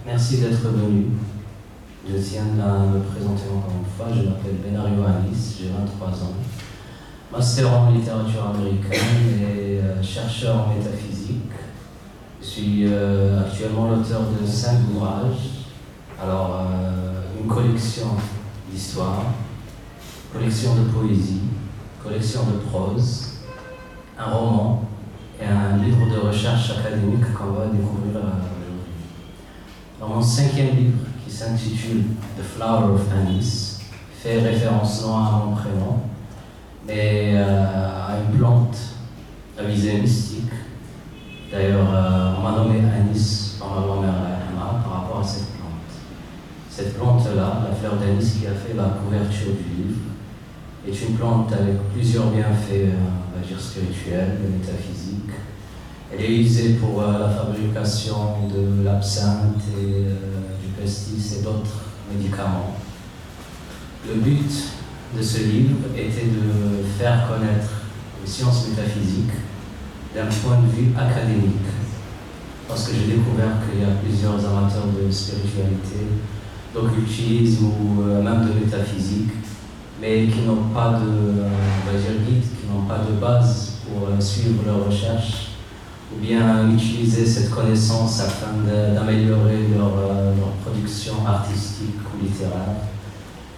Merci d'être venu. Je tiens à me présenter encore une fois. Je m'appelle BENARRIOUA Aniss, j'ai 23 ans. Master en littérature américaine et chercheur en métaphysique. Je suis actuellement l'auteur de 5 ouvrages. Alors, une collection d'histoires, collection de poésie, collection de prose, un roman et un livre de recherche académique qu'on va découvrir aujourd'hui. Dans mon 5e livre, qui s'intitule The Flower of Aniss, fait référence non à mon prénom, mais à une plante à visée mystique. D'ailleurs, on m'a nommé Aniss par ma grand-mère par rapport à cette plante. Cette plante-là, la fleur d'Aniss qui a fait la couverture du livre, est une plante avec plusieurs bienfaits, on va dire spirituels et métaphysiques. Elle est usée pour la fabrication de l'absinthe et du pastis et d'autres médicaments. Le but de ce livre était de faire connaître les sciences métaphysiques d'un point de vue académique. Parce que j'ai découvert qu'il y a plusieurs amateurs de spiritualité, d'occultisme ou même de métaphysique, mais qui n'ont pas de, on va dire, guide, qui n'ont pas de base pour suivre leurs recherches ou bien utiliser cette connaissance afin d'améliorer leur production artistique ou littéraire.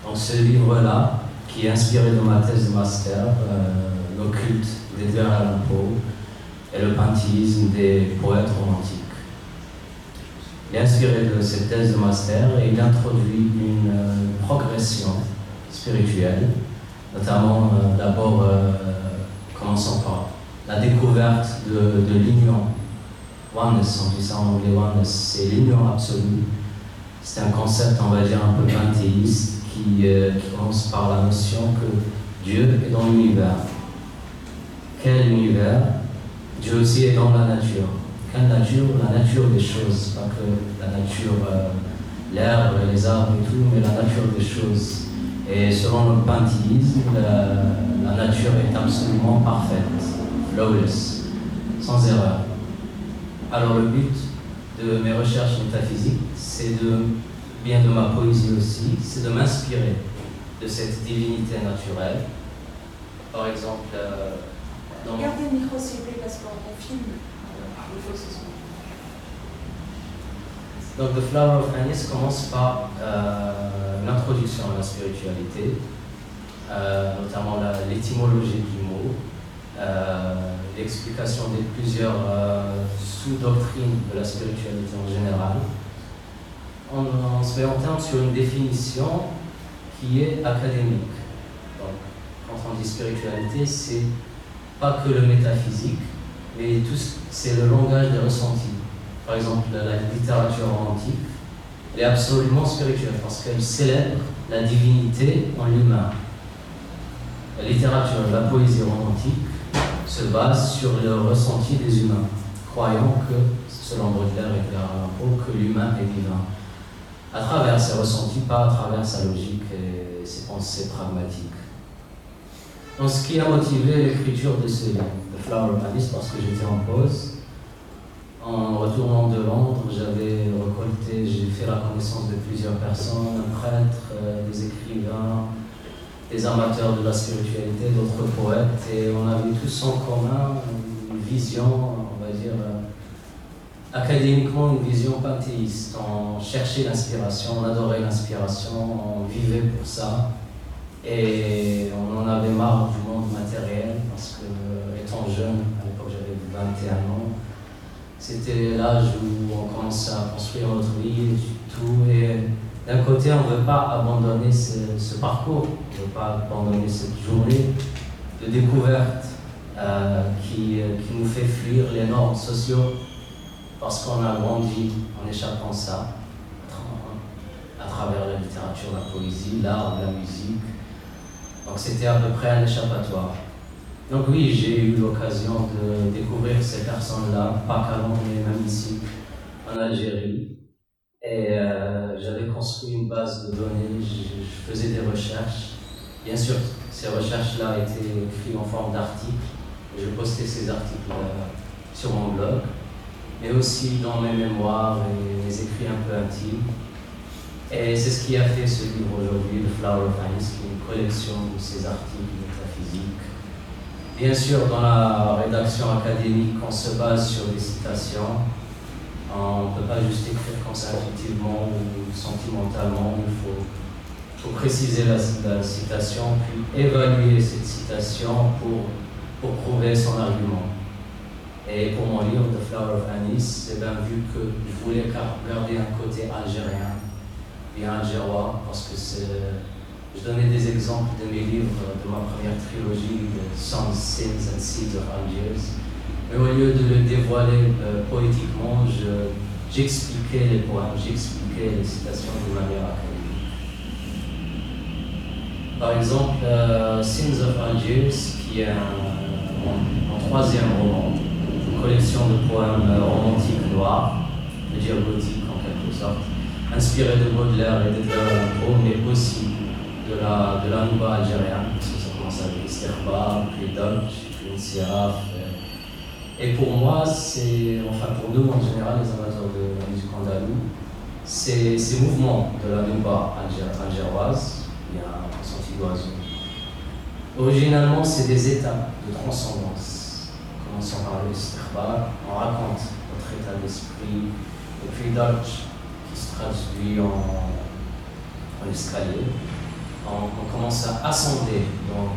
Donc ce livre-là, qui est inspiré de ma thèse de master, l'occulte d'Edgar Allan Poe et le pointillisme des poètes romantiques. Il est inspiré de cette thèse de master et il introduit une progression spirituelle, notamment d'abord, commençons par la découverte de l'union. Oneness, on dit ça en anglais, oneness, c'est l'union absolue. C'est un concept, on va dire, un peu panthéiste qui commence par la notion que Dieu est dans l'univers. Quel univers? Dieu aussi est dans la nature. Quelle nature? La nature des choses, pas que la nature, l'herbe, les arbres et tout, mais la nature des choses. Et selon le panthéisme, la nature est absolument parfaite, flawless, sans erreur. Alors le but de mes recherches métaphysiques, c'est bien de ma poésie aussi, c'est de m'inspirer de cette divinité naturelle. Par exemple, Regardez le micro s'il vous plaît parce qu'on filme. Il faut que ce soit. Donc, The Flower of Aniss commence par l'introduction à la spiritualité, notamment l'étymologie du mot, l'explication des plusieurs sous-doctrines de la spiritualité en général. On se met en terme sur une définition qui est académique. Donc, quand on dit spiritualité, c'est pas que le métaphysique, mais c'est le langage des ressentis. Par exemple, la littérature romantique, elle est absolument spirituelle parce qu'elle célèbre la divinité en l'humain. La littérature, la poésie romantique se base sur le ressenti des humains, croyant que, selon Baudelaire et Edgar Allan Poe, que l'humain est divin. À travers ses ressentis, pas à travers sa logique et ses pensées pragmatiques. Donc, ce qui a motivé l'écriture de ce livre, The Flower of Aniss, parce que j'étais en pause. En retournant de Londres, j'ai fait la connaissance de plusieurs personnes, un prêtre, des écrivains, des amateurs de la spiritualité, d'autres poètes, et on avait tous en commun une vision, on va dire, académiquement une vision panthéiste. On cherchait l'inspiration, on adorait l'inspiration, on vivait pour ça. Et on en avait marre du monde matériel parce que, étant jeune, à l'époque j'avais 21 ans, c'était l'âge où on commençait à construire notre vie et tout. Et d'un côté, on ne veut pas abandonner ce parcours, on ne veut pas abandonner cette journée de découverte qui nous fait fuir les normes sociaux parce qu'on a grandi en échappant ça à travers la littérature, la poésie, l'art, la musique. Donc c'était à peu près un échappatoire. Donc oui, j'ai eu l'occasion de découvrir ces personnes-là, pas qu'à Londres, mais même ici, en Algérie. Et j'avais construit une base de données, je faisais des recherches. Bien sûr, ces recherches-là étaient écrites en forme d'articles. Je postais ces articles sur mon blog. mais aussi dans mes mémoires et mes écrits un peu intimes. Et c'est ce qui a fait ce livre aujourd'hui, The Flower of Aniss, qui est une collection de ces articles métaphysiques. Bien sûr, dans la rédaction académique, on se base sur des citations. On ne peut pas juste écrire comme ça intuitivement ou sentimentalement. Il faut préciser la citation, puis évaluer cette citation pour prouver son argument. Et pour mon livre, The Flower of Aniss, c'est bien vu que je voulais garder un côté algérien, bien algérois, parce que je donnais des exemples de mes livres de ma première trilogie, Songs, Sins and Seeds of Alger. Mais au lieu de le dévoiler poétiquement, j'expliquais les poèmes, j'expliquais les citations de manière académique. Par exemple, Sins of Alger, qui est mon troisième roman, une collection de poèmes romantiques noirs, je veux dire gothiques en quelque sorte, inspiré de Baudelaire et d'Edgar Allan Poe, mais aussi de la nouvelle algérienne, parce que ça commence avec Sterba, puis Dodge, puis Sierra. Et pour moi, pour nous en général, les amateurs de la musique andalouse, ces mouvements de la nouba algéroise, il y a un senti d'oiseau. Originalement, c'est des étapes de transcendance. Commençons par le Sterba, on raconte notre état d'esprit, et puis Dodge, qui se traduit en escalier. On commence à assonder dans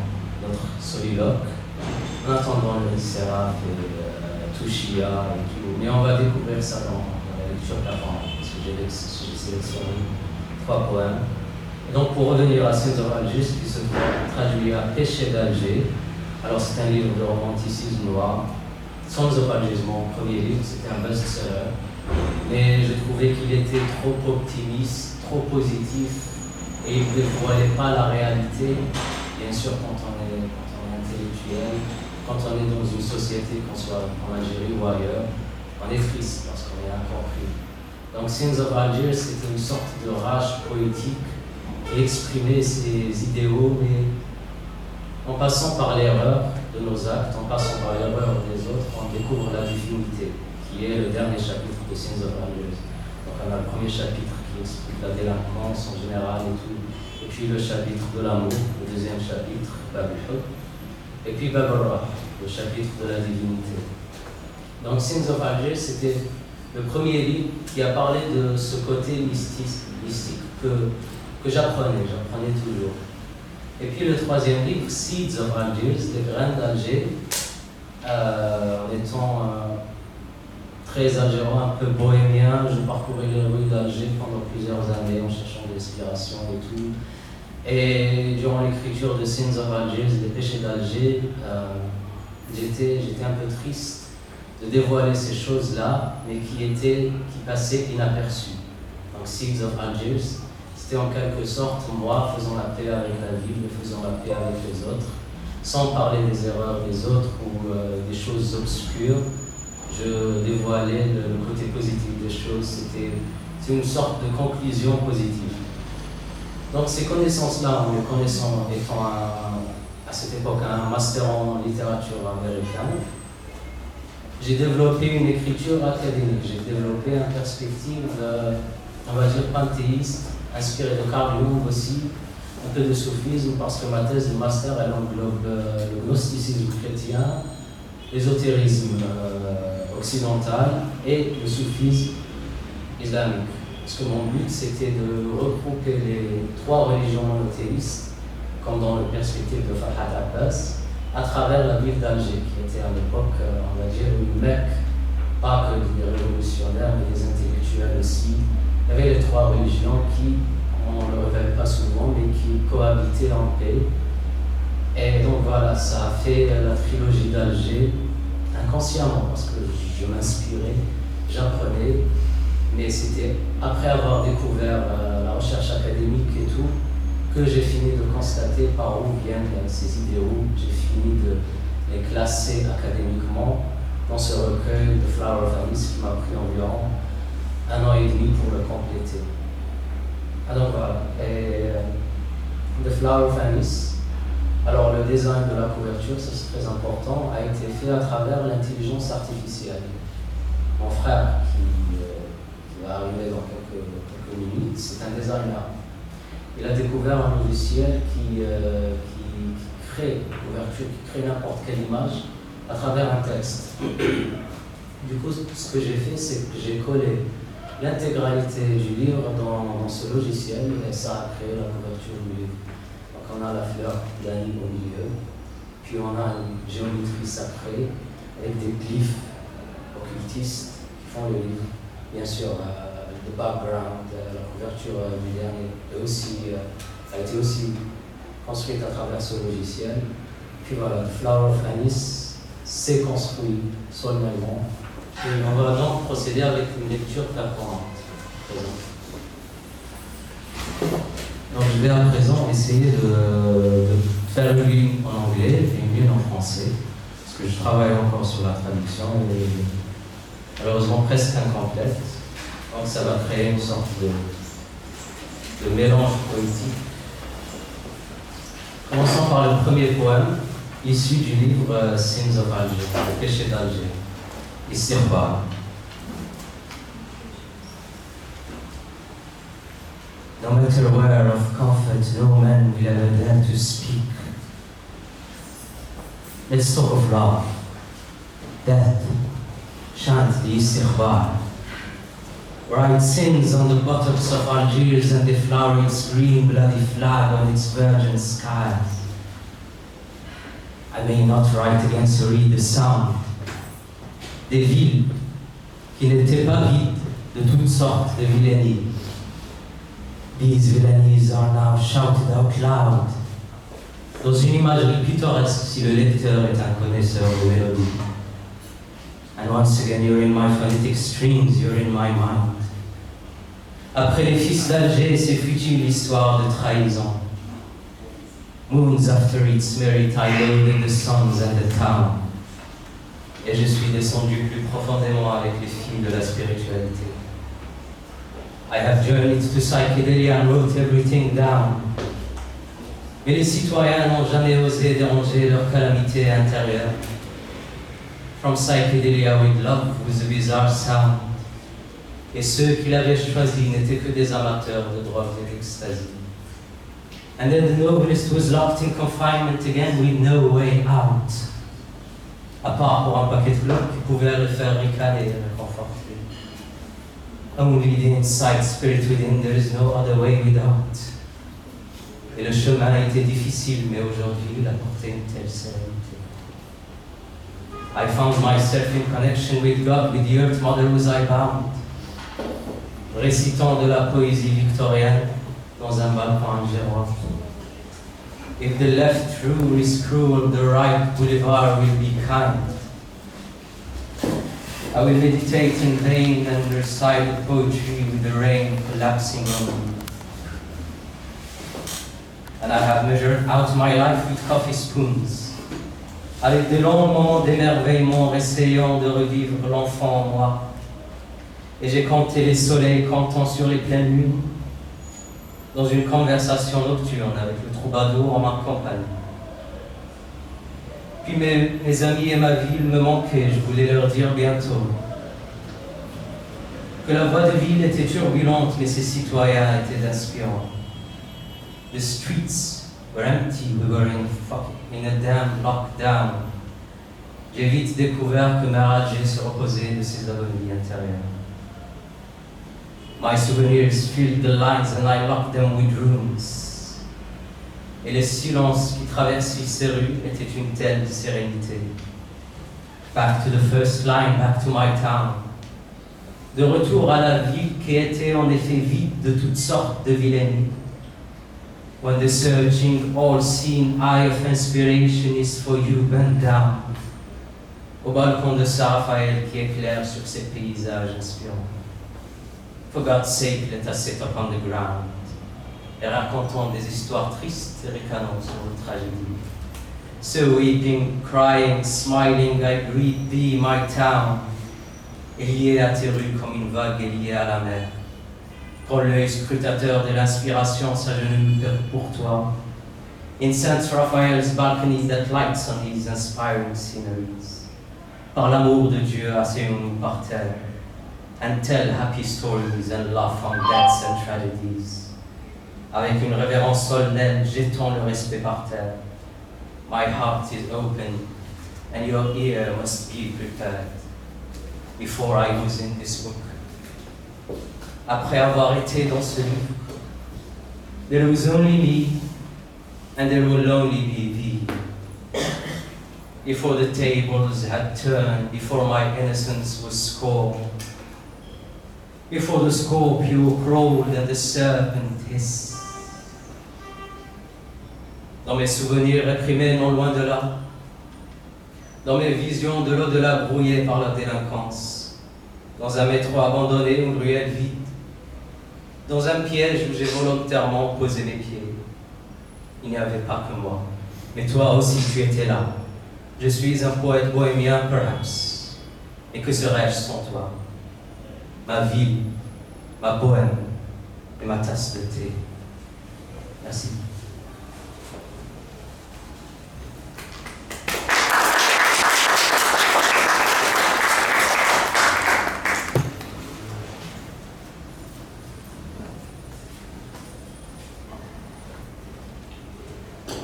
notre soliloque, en attendant le Seraph et Touchia et tout. Mais on va découvrir ça dans la lecture performante, parce que j'ai sélectionné 3 poèmes. Et donc pour revenir à Sins of Alger, qui se traduit à Péché d'Alger, alors c'est un livre de romanticisme noir. Sons of Alger, mon premier livre, c'était un best-seller, mais je trouvais qu'il était trop optimiste, trop positif, et il ne dévoilait pas la réalité. Bien sûr, quand on est intellectuel, quand on est dans une société, qu'on soit en Algérie ou ailleurs, on est triste parce qu'on est incompris. Donc Sins of Alger, c'était une sorte de rage poétique qui exprimait ses idéaux, mais en passant par l'erreur de nos actes, en passant par l'erreur des autres, on découvre la divinité, qui est le dernier chapitre de Sins of Alger. Donc on a le premier chapitre qui explique la délinquance en général et tout, et puis le chapitre de l'amour, le deuxième chapitre, Bab al-Hub, et puis Bab al-Rah, le chapitre de la divinité. Donc Sins of Alger, c'était le premier livre qui a parlé de ce côté mystique que j'apprenais toujours. Et puis le troisième livre, Seeds of Alger, des graines d'Alger, en étant très algérien, un peu bohémien, je parcourais les rues d'Alger pendant plusieurs années en cherchant de l'inspiration et tout. Et durant l'écriture de Sins of Alger, des péchés d'Alger, j'étais un peu triste de dévoiler ces choses-là, mais qui passaient inaperçues. Donc Seeds of Alger, c'était en quelque sorte moi faisant la paix avec la vie, faisant la paix avec les autres, sans parler des erreurs des autres ou des choses obscures. Je dévoilais le côté positif des choses, c'était une sorte de conclusion positive. Donc ces connaissances-là, en les connaissant étant à cette époque un master en littérature américaine, j'ai développé une écriture académique, j'ai développé une perspective, on va dire, panthéiste, inspirée de Carl Jung aussi, un peu de soufisme, parce que ma thèse de master, elle englobe le gnosticisme chrétien, l'ésotérisme occidental et le soufisme islamique. Parce que mon but, c'était de regrouper les 3 religions monothéistes, comme dans la perspective de Farhat Abbas, à travers la ville d'Alger, qui était à l'époque, on va dire, une Mecque, pas que des révolutionnaires, mais des intellectuels aussi. Il y avait les 3 religions qui, on ne le révèle pas souvent, mais qui cohabitaient en paix. Et donc voilà, ça a fait la trilogie d'Alger inconsciemment, parce que je m'inspirais, j'apprenais, mais c'était après avoir découvert la recherche académique et tout, que j'ai fini de constater par où viennent ces idéaux. J'ai fini de les classer académiquement dans ce recueil de Flower of Aniss qui m'a pris environ 1 an et demi pour le compléter. Alors voilà, et The Flower of Aniss, alors le design de la couverture, ça c'est très important, a été fait à travers l'intelligence artificielle. mon frère qui va arriver dans quelques minutes, c'est un designer. Il a découvert un logiciel qui crée l'ouverture, qui crée n'importe quelle image à travers un texte. Du coup, ce que j'ai fait, c'est que j'ai collé l'intégralité du livre dans ce logiciel et ça a créé la couverture du livre. Donc on a la fleur d'Annie au milieu, puis on a une géométrie sacrée avec des glyphes occultistes qui font le livre. Bien sûr, le background, la couverture du dernier a été aussi construite à travers ce logiciel. Puis voilà, le Flower of Aniss s'est construit solennellement. Et on va donc procéder avec une lecture performante. Donc je vais à présent essayer de faire une ligne en anglais et une ligne en français, parce que je travaille encore sur la traduction et malheureusement presque incomplète. Donc ça va créer une sorte de mélange poétique. Commençons par le premier poème, issu du livre Sins of Alger, le péché d'Alger. Istighfar. No matter where of comfort, no man will ever dare to speak. Let's talk of love, death, chant the istighfar. Write sins on the buttocks of Algiers and deflower its green bloody flag on its virgin skies. I may not write against or read the sound. Des villes qui n'étaient pas vides de toutes sortes de vilainies. These villainies are now shouted out loud. Dans une imagerie pittoresque si le lecteur est un connaisseur de mélodie. And once again you're in my phonetic strings, you're in my mind. Après les fils d'Alger, c'est futile histoire de trahison. Moons after its merry tide loaded the suns and the town. Et je suis descendu plus profondément avec les fils de la spiritualité. I have journeyed to psychedelia and wrote everything down. Mais les citoyens n'ont jamais osé déranger leur calamité intérieure. From psychedelia with love with a bizarre sound. Et ceux qui l'avaient choisi n'étaient que des amateurs de drogue et d'ecstasy. And then the novelist was locked in confinement again with no way out. À part pour un paquet de clopes qui pouvait le faire ricaner et le conforter. Only the inside spirit within, there is no other way without. Et le chemin était difficile, mais aujourd'hui, il apportait une telle sérénité. I found myself in connection with God, with the earth mother whose I bound. Récitant de la poésie victorienne dans un balcon algérois. If the left through is cruel, the right boulevard will be kind. I will meditate in vain and recite poetry with the rain collapsing on me. And I have measured out my life with coffee spoons, avec de longs moments d'émerveillement, essayant de revivre l'enfant en moi. Et j'ai compté les soleils comptant sur les pleines lunes, dans une conversation nocturne avec le troubadour en ma compagnie. Puis mes amis et ma ville me manquaient, je voulais leur dire bientôt que la voie de ville était turbulente, mais ses citoyens étaient inspirants. The streets were empty, we were in a damn lockdown. J'ai vite découvert que ma rage se reposait de ses agonies intérieures. My souvenirs filled the lines and I locked them with rooms. Et le silence qui traversait ces rues était une telle sérénité. Back to the first line, back to my town. De retour à la ville qui était en effet vide de toutes sortes de vilainies. When the searching, all-seeing eye of inspiration is for you, bend down. Au balcon de Saint-Raphaël qui éclaire sur ces paysages inspirants. For God's sake, let us sit upon the ground. Et racontons des histoires tristes et ricanant sur une tragédie. So weeping, crying, smiling, I greet thee, my town. Et lié à tes rues comme une vague est liée à la mer. Pour l'œil scrutateur de l'inspiration s'agenouille pour toi. In Saint Raphael's balcony that lights on these inspiring sceneries. par l'amour de Dieu, asseyons-nous par terre, and tell happy stories and laugh on deaths and tragedies. Avec une révérence solennelle, jetons le respect par terre. My heart is open, and your ear must be prepared. Before I was in this book, après avoir été dans ce livre, there was only me, and there will only be thee. Before the tables had turned, before my innocence was scorned, before the scorpio crawled and the serpent hissed. Dans mes souvenirs réprimés non loin de là, dans mes visions de l'au-delà brouillées par la délinquance, dans un métro abandonné, une ruelle vide, dans un piège où j'ai volontairement posé mes pieds. Il n'y avait pas que moi, mais toi aussi tu étais là. Je suis un poète bohémien, perhaps, et que serais-je sans toi? Ma ville, ma poème et ma tasse de thé. Merci.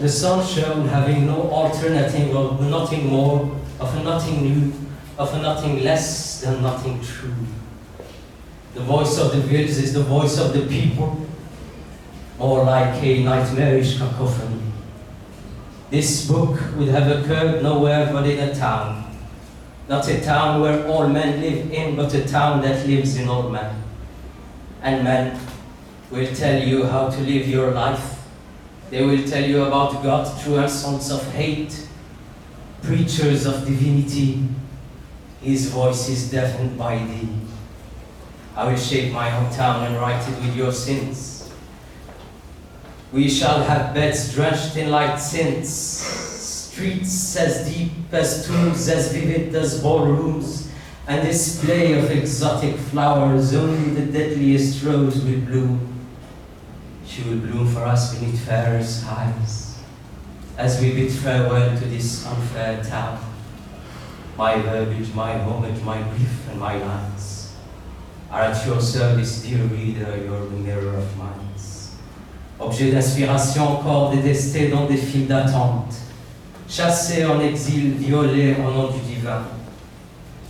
The sun shone, having no alternating of nothing more, of nothing new, of nothing less than nothing true. The voice of the village is the voice of the people, more like a nightmarish cacophony. This book would have occurred nowhere but in a town. Not a town where all men live in, but a town that lives in all men. And men will tell you how to live your life. They will tell you about God through insults of hate, preachers of divinity. His voice is deafened by thee. I will shape my hometown and write it with your sins. We shall have beds drenched in light tints, streets as deep as tombs, as vivid as ballrooms, and display of exotic flowers. Only the deadliest rose will bloom. She will bloom for us beneath fairer skies, as we bid farewell to this unfair town. My verbiage, my homage, my grief, and my lines are at your service, dear reader, you're the mirror of minds. Objet d'inspiration, corps détesté dans des files d'attente, chassé en exil, violé au nom du divin.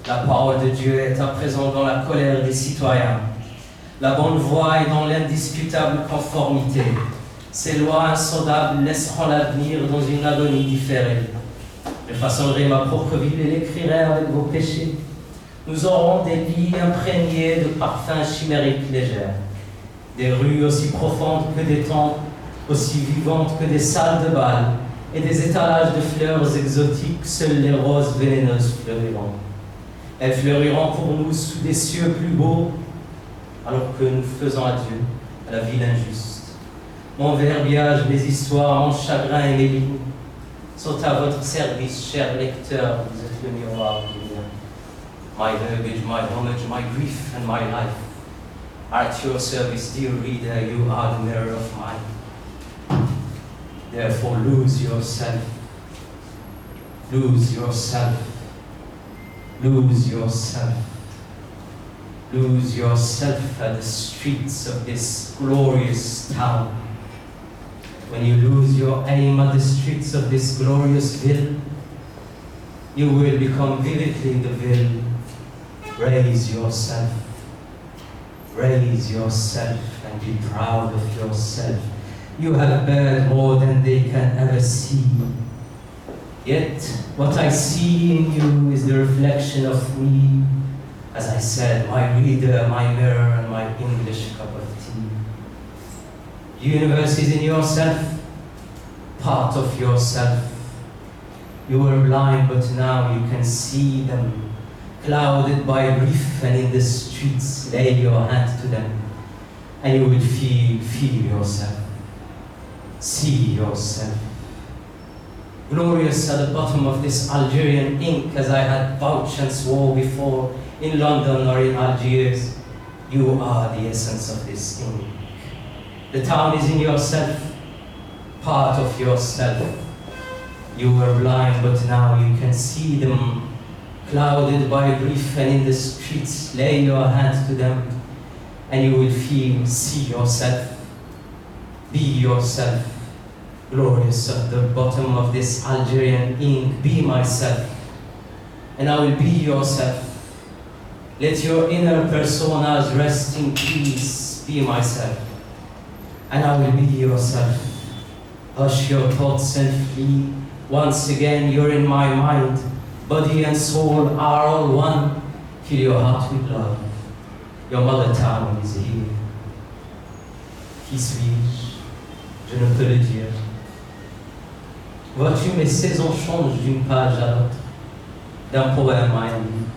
La parole de Dieu est à présent dans la colère des citoyens. La bonne voie est dans l'indiscutable conformité. Ces lois insondables laisseront l'avenir dans une agonie différée. Je façonnerai ma propre ville et l'écrirai avec vos péchés. Nous aurons des lits imprégnés de parfums chimériques légers. Des rues aussi profondes que des temples, aussi vivantes que des salles de bal, et des étalages de fleurs exotiques, seules les roses vénéneuses fleuriront. Elles fleuriront pour nous sous des cieux plus beaux, alors que nous faisons adieu à la ville injuste. Mon verbiage, mes histoires, mon chagrin et mes lignes sont à votre service, chers lecteurs, vous êtes le miroir du mien. My verbiage, my homage, my grief and my life are at your service, dear reader, you are the mirror of mine. Therefore lose yourself, lose yourself, lose yourself. Lose yourself at the streets of this glorious town. When you lose your aim at the streets of this glorious ville, you will become vividly the ville. Raise yourself and be proud of yourself. You have bared more than they can ever see. Yet, what I see in you is the reflection of me. As I said, my reader, my mirror, and my English cup of tea. The universe is in yourself, part of yourself. You were blind, but now you can see them. Clouded by grief, and in the streets, lay your hand to them, and you will feel yourself. See yourself. Glorious at the bottom of this Algerian ink, as I had vouched and swore before, in London or in Algiers, you are the essence of this ink. The town is in yourself, part of yourself. You were blind, but now you can see them. clouded by grief, and in the streets lay your hand to them, and you will feel, see yourself, be yourself, glorious at the bottom of this Algerian ink, be myself, and I will be yourself. Let your inner personas rest in peace, be myself, and I will be yourself. Hush your thoughts and flee, once again you're in my mind, body and soul are all one, fill your heart with love, your mother tongue is here. Qui suis-je? Je ne peux le dire. Vois-tu, mes saisons changent d'une page à l'autre, d'un poème à un livre.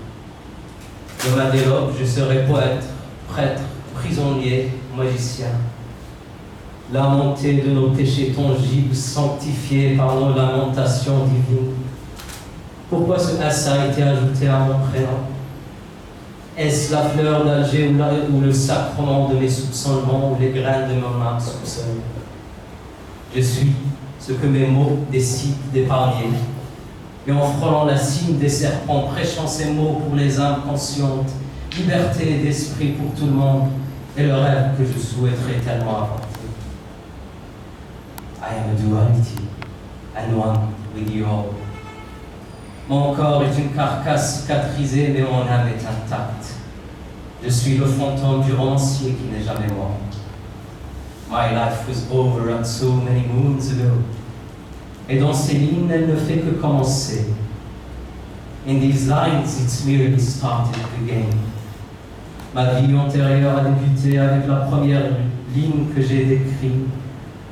De ma délobe, je serai poète, prêtre, prisonnier, magicien. La montée de nos péchés tangibles, sanctifiés par nos lamentations divines. Pourquoi ce S a été ajouté à mon prénom? Est-ce la fleur d'Alger ou le sacrement de mes soupçonnements ou les graines de mon âme soupçonnée? Je suis ce que mes mots décident d'épargner. Et en frôlant la cime des serpents, prêchant ces mots pour les âmes conscientes, liberté d'esprit pour tout le monde, est le rêve que je souhaiterais tellement apporter. I am a duality, and one with you all. Mon corps est une carcasse cicatrisée, mais mon âme est intacte. Je suis le fantôme du romancier qui n'est jamais mort. My life was over at so many moons ago. Et dans ces lignes, elle ne fait que commencer. In these lines, it's merely started again. Ma vie antérieure a débuté avec la première ligne que j'ai décrite,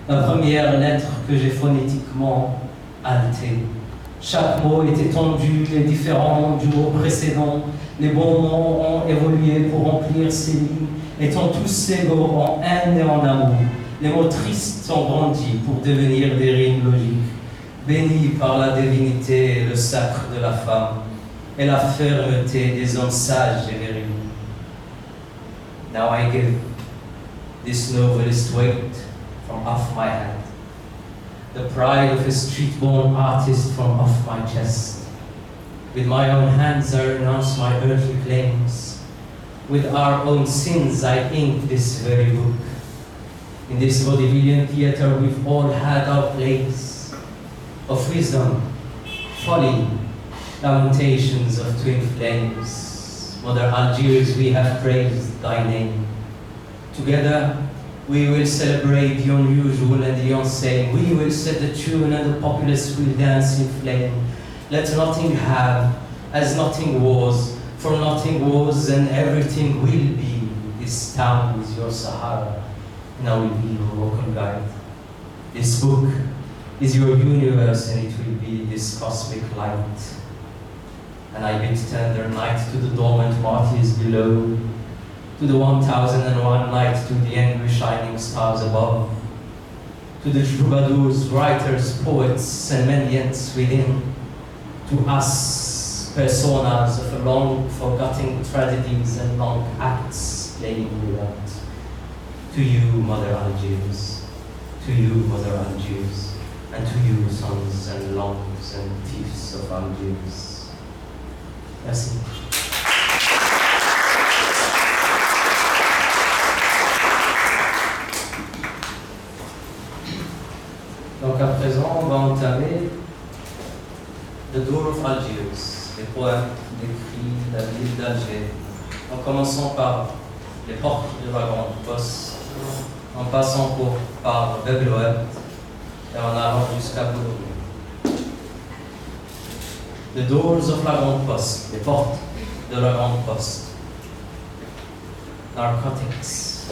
la première lettre que j'ai phonétiquement altée. Chaque mot est étendu et différent du mot précédent. Les bons mots ont évolué pour remplir ces lignes, étant tous égaux en haine et en amour. Les mots tristes ont grandi pour devenir des rimes logiques, bénis par la divinité et le sacre de la femme, et la fermeté des hommes sages et véridiques. Now I give this novelist weight from off my head, the pride of a street-born artist from off my chest. With my own hands I renounce my earthly claims. With our own sins I ink this very book. In this vaudevillian theater we've all had our place of wisdom, folly, lamentations of twin flames. Mother Algiers, we have praised thy name. Together we will celebrate the unusual and the insane. We will set the tune and the populace will dance in flame. Let nothing have as nothing was, for nothing was and everything will be. This town is your Sahara, and I will be your welcome guide. This book is your universe, and it will be this cosmic light. And I bid tender night to the dormant martyrs below, to the 1001 night, to the angry shining stars above, to the troubadours, writers, poets, and mendiants within, to us, personas of long forgotten tragedies and long acts playing without. To you, Mother Algiers, to you, Mother Algiers, and to you, sons and lungs and thieves of Algiers. Merci. Donc à présent, on va entamer The Door of Algiers, les poèmes qui décrivent la ville d'Alger, en commençant par les portes de la Grande Poste, en passant par Bebloet et en allant jusqu'à Boulogne. The Doors of la Grande Poste, les portes de la Grande Poste. Narcotics,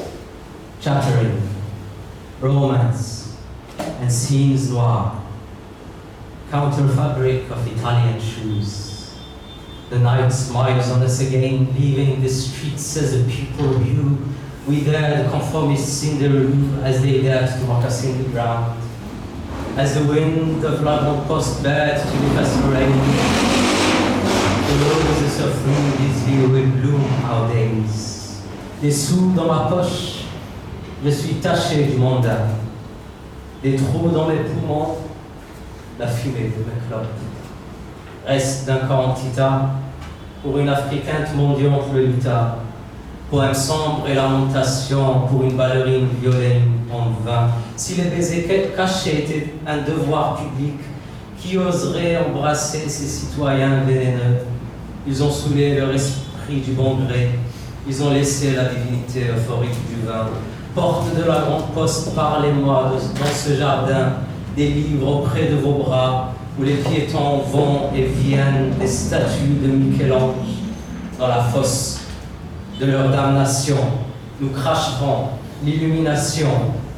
chattering, romance, and scenes noir, counter fabric of Italian shoes. The night smiles on us again, leaving the streets as a people view. We dare the conformists in the rue as they dared to moccasin the ground. As the wind of La Grande Poste bared to give us rain, the roses of Rue will bloom our days. Des sous dans ma poche, je suis taché du mandat. Des trous dans mes poumons, la fumée de mes clopes. Reste d'un quantita, pour une africaine mendiante le lutin. Poème sombre et lamentation pour une ballerine violée en vain. Si les baisers cachés étaient un devoir public, qui oserait embrasser ces citoyens vénéneux? Ils ont saoulé leur esprit du bon gré, ils ont laissé la divinité euphorique du vin. Porte de la grande poste, parlez-moi dans ce jardin, des livres auprès de vos bras, où les piétons vont et viennent, des statues de Michel-Ange dans la fosse de leur damnation. Nous cracherons l'illumination,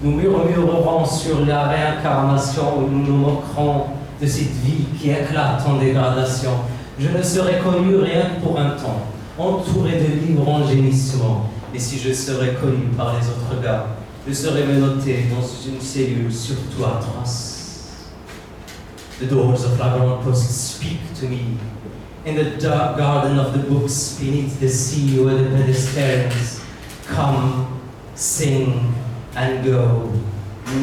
nous murmurerons sur la réincarnation, où nous nous moquerons de cette vie qui éclate en dégradation. Je ne serai connu rien que pour un temps, entouré de livres en gémissement. Et si je serais connu par les autres gars, je serais menotté dans une cellule surtout atroce. The doors of la grande poste speak to me. In the dark garden of the books, beneath the sea where the pedestrians come, sing and go.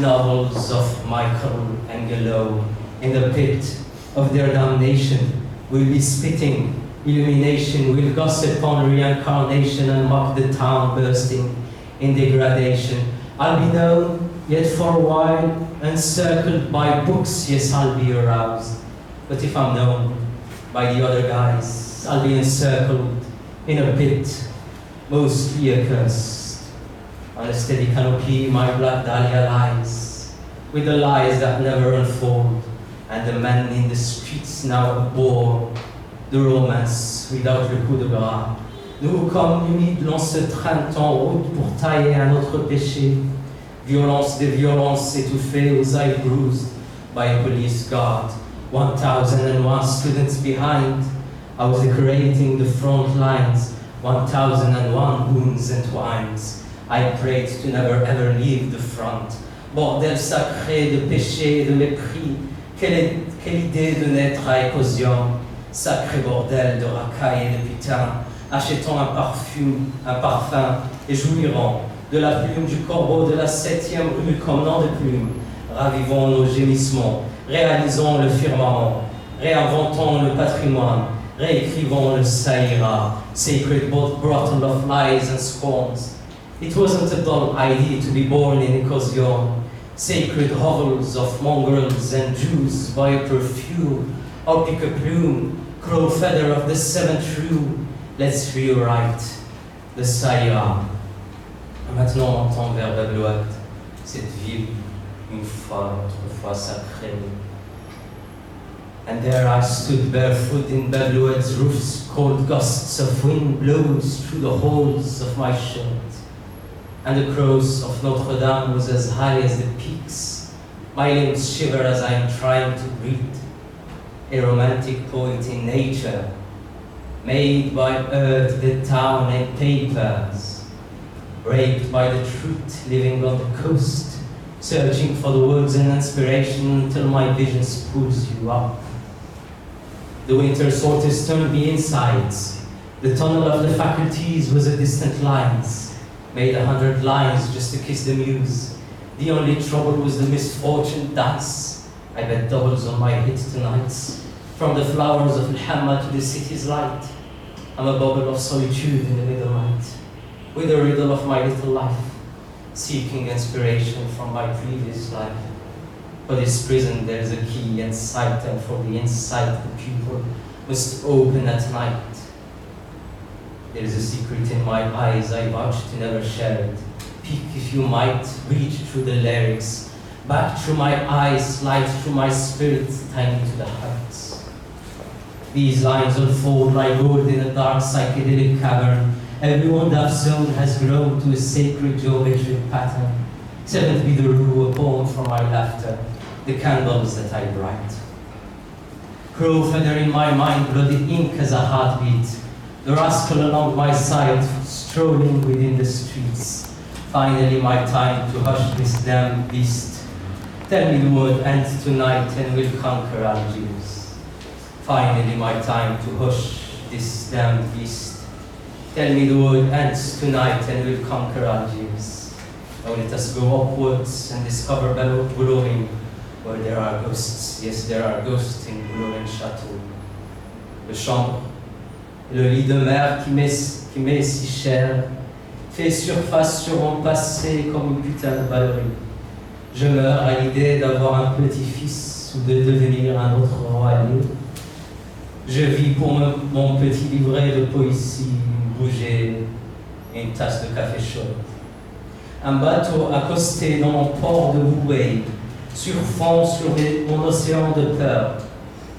Novels of Michelangelo. In the pit of their damnation, we'll be spitting illumination, we'll gossip on reincarnation and mock the town bursting in degradation. I'll be known, yet for a while, encircled by books, yes, I'll be aroused. But if I'm known by the other guys, I'll be encircled in a pit, mostly accursed. On a steady canopy, my black dahlia lies, with the lies that never unfold, and the men in the streets now abhor the romance without le coup de bras. Nous, comme humides, l'on se traîne en route pour tailler un autre péché. Violence des violences étouffées aux eyes bruised by a police guard. 1001 students behind. I was decorating the front lines. 1001 wounds entwined. I prayed to never ever leave the front. Bordel sacré de péché et de mépris. Quelle idée de naître à Écosion. Sacré bordel de racailles et de putain. Achetons un parfum et jouirons de la plume du corbeau de la 7e rue comme nom de plume. Ravivons nos gémissements, réalisons le firmament, réinventons le patrimoine, réécrivons le saïra, sacred bottle of lies and scorns. It wasn't a dull idea to be born in Nicosion, sacred hovels of mongrels and Jews by a perfume, or pick a plume, crow feather of the 7th rue. Let's rewrite the saïra. Maintenant, on entend vers Babloat, cette ville, une fois, autrefois sacrée. And there I stood barefoot in Babloat's roofs, cold gusts of wind blows through the holes of my shirt. And the cross of Notre Dame was as high as the peaks. My limbs shiver as I am trying to breathe. A romantic poet in nature, made by earth, the town and papers, raped by the truth, living on the coast, searching for the words and inspiration until my visions pulls you up. The winter sorters turned me insides. The tunnel of the faculties was a distant lines, made 100 lines just to kiss the muse. The only trouble was the misfortune dice. I bet doubles on my hit tonight. From the flowers of Al-Hamma to the city's light, I'm a bubble of solitude in the middle night, with a riddle of my little life, seeking inspiration from my previous life. For this prison there's a key and sight, and for the insight the pupil must open at night. There's a secret in my eyes, I vouch to never share it. Peek if you might, reach through the lyrics, back through my eyes, light through my spirit, tiny to the heights. These lines unfold like gold in a dark psychedelic cavern. Every wound I've sown has grown to a sacred geometric pattern. Seventh be the rule, a poem from my laughter, the candles that I bright. Crow feather in my mind, bloody ink as a heartbeat. The rascal along my side, strolling within the streets. Finally my time to hush this damn beast. Tell me the word ends tonight and we'll conquer Algiers. Finally my time to hush this damn beast. Tell me the word ends tonight and we'll conquer Algiers. Now let us go upwards and discover Boulogne, where there are ghosts. Yes, there are ghosts in Boulogne Chateau. Le chambre Et le lit de mer qui m'est si cher fait surface sur mon passé comme une putain de ballerine. Je meurs à l'idée d'avoir un petit-fils ou de devenir un autre roi libre. Je vis pour mon petit livret de poésie, bouger et une tasse de café chaud. Un bateau accosté dans mon port de bouée, surfant sur mon océan de peur,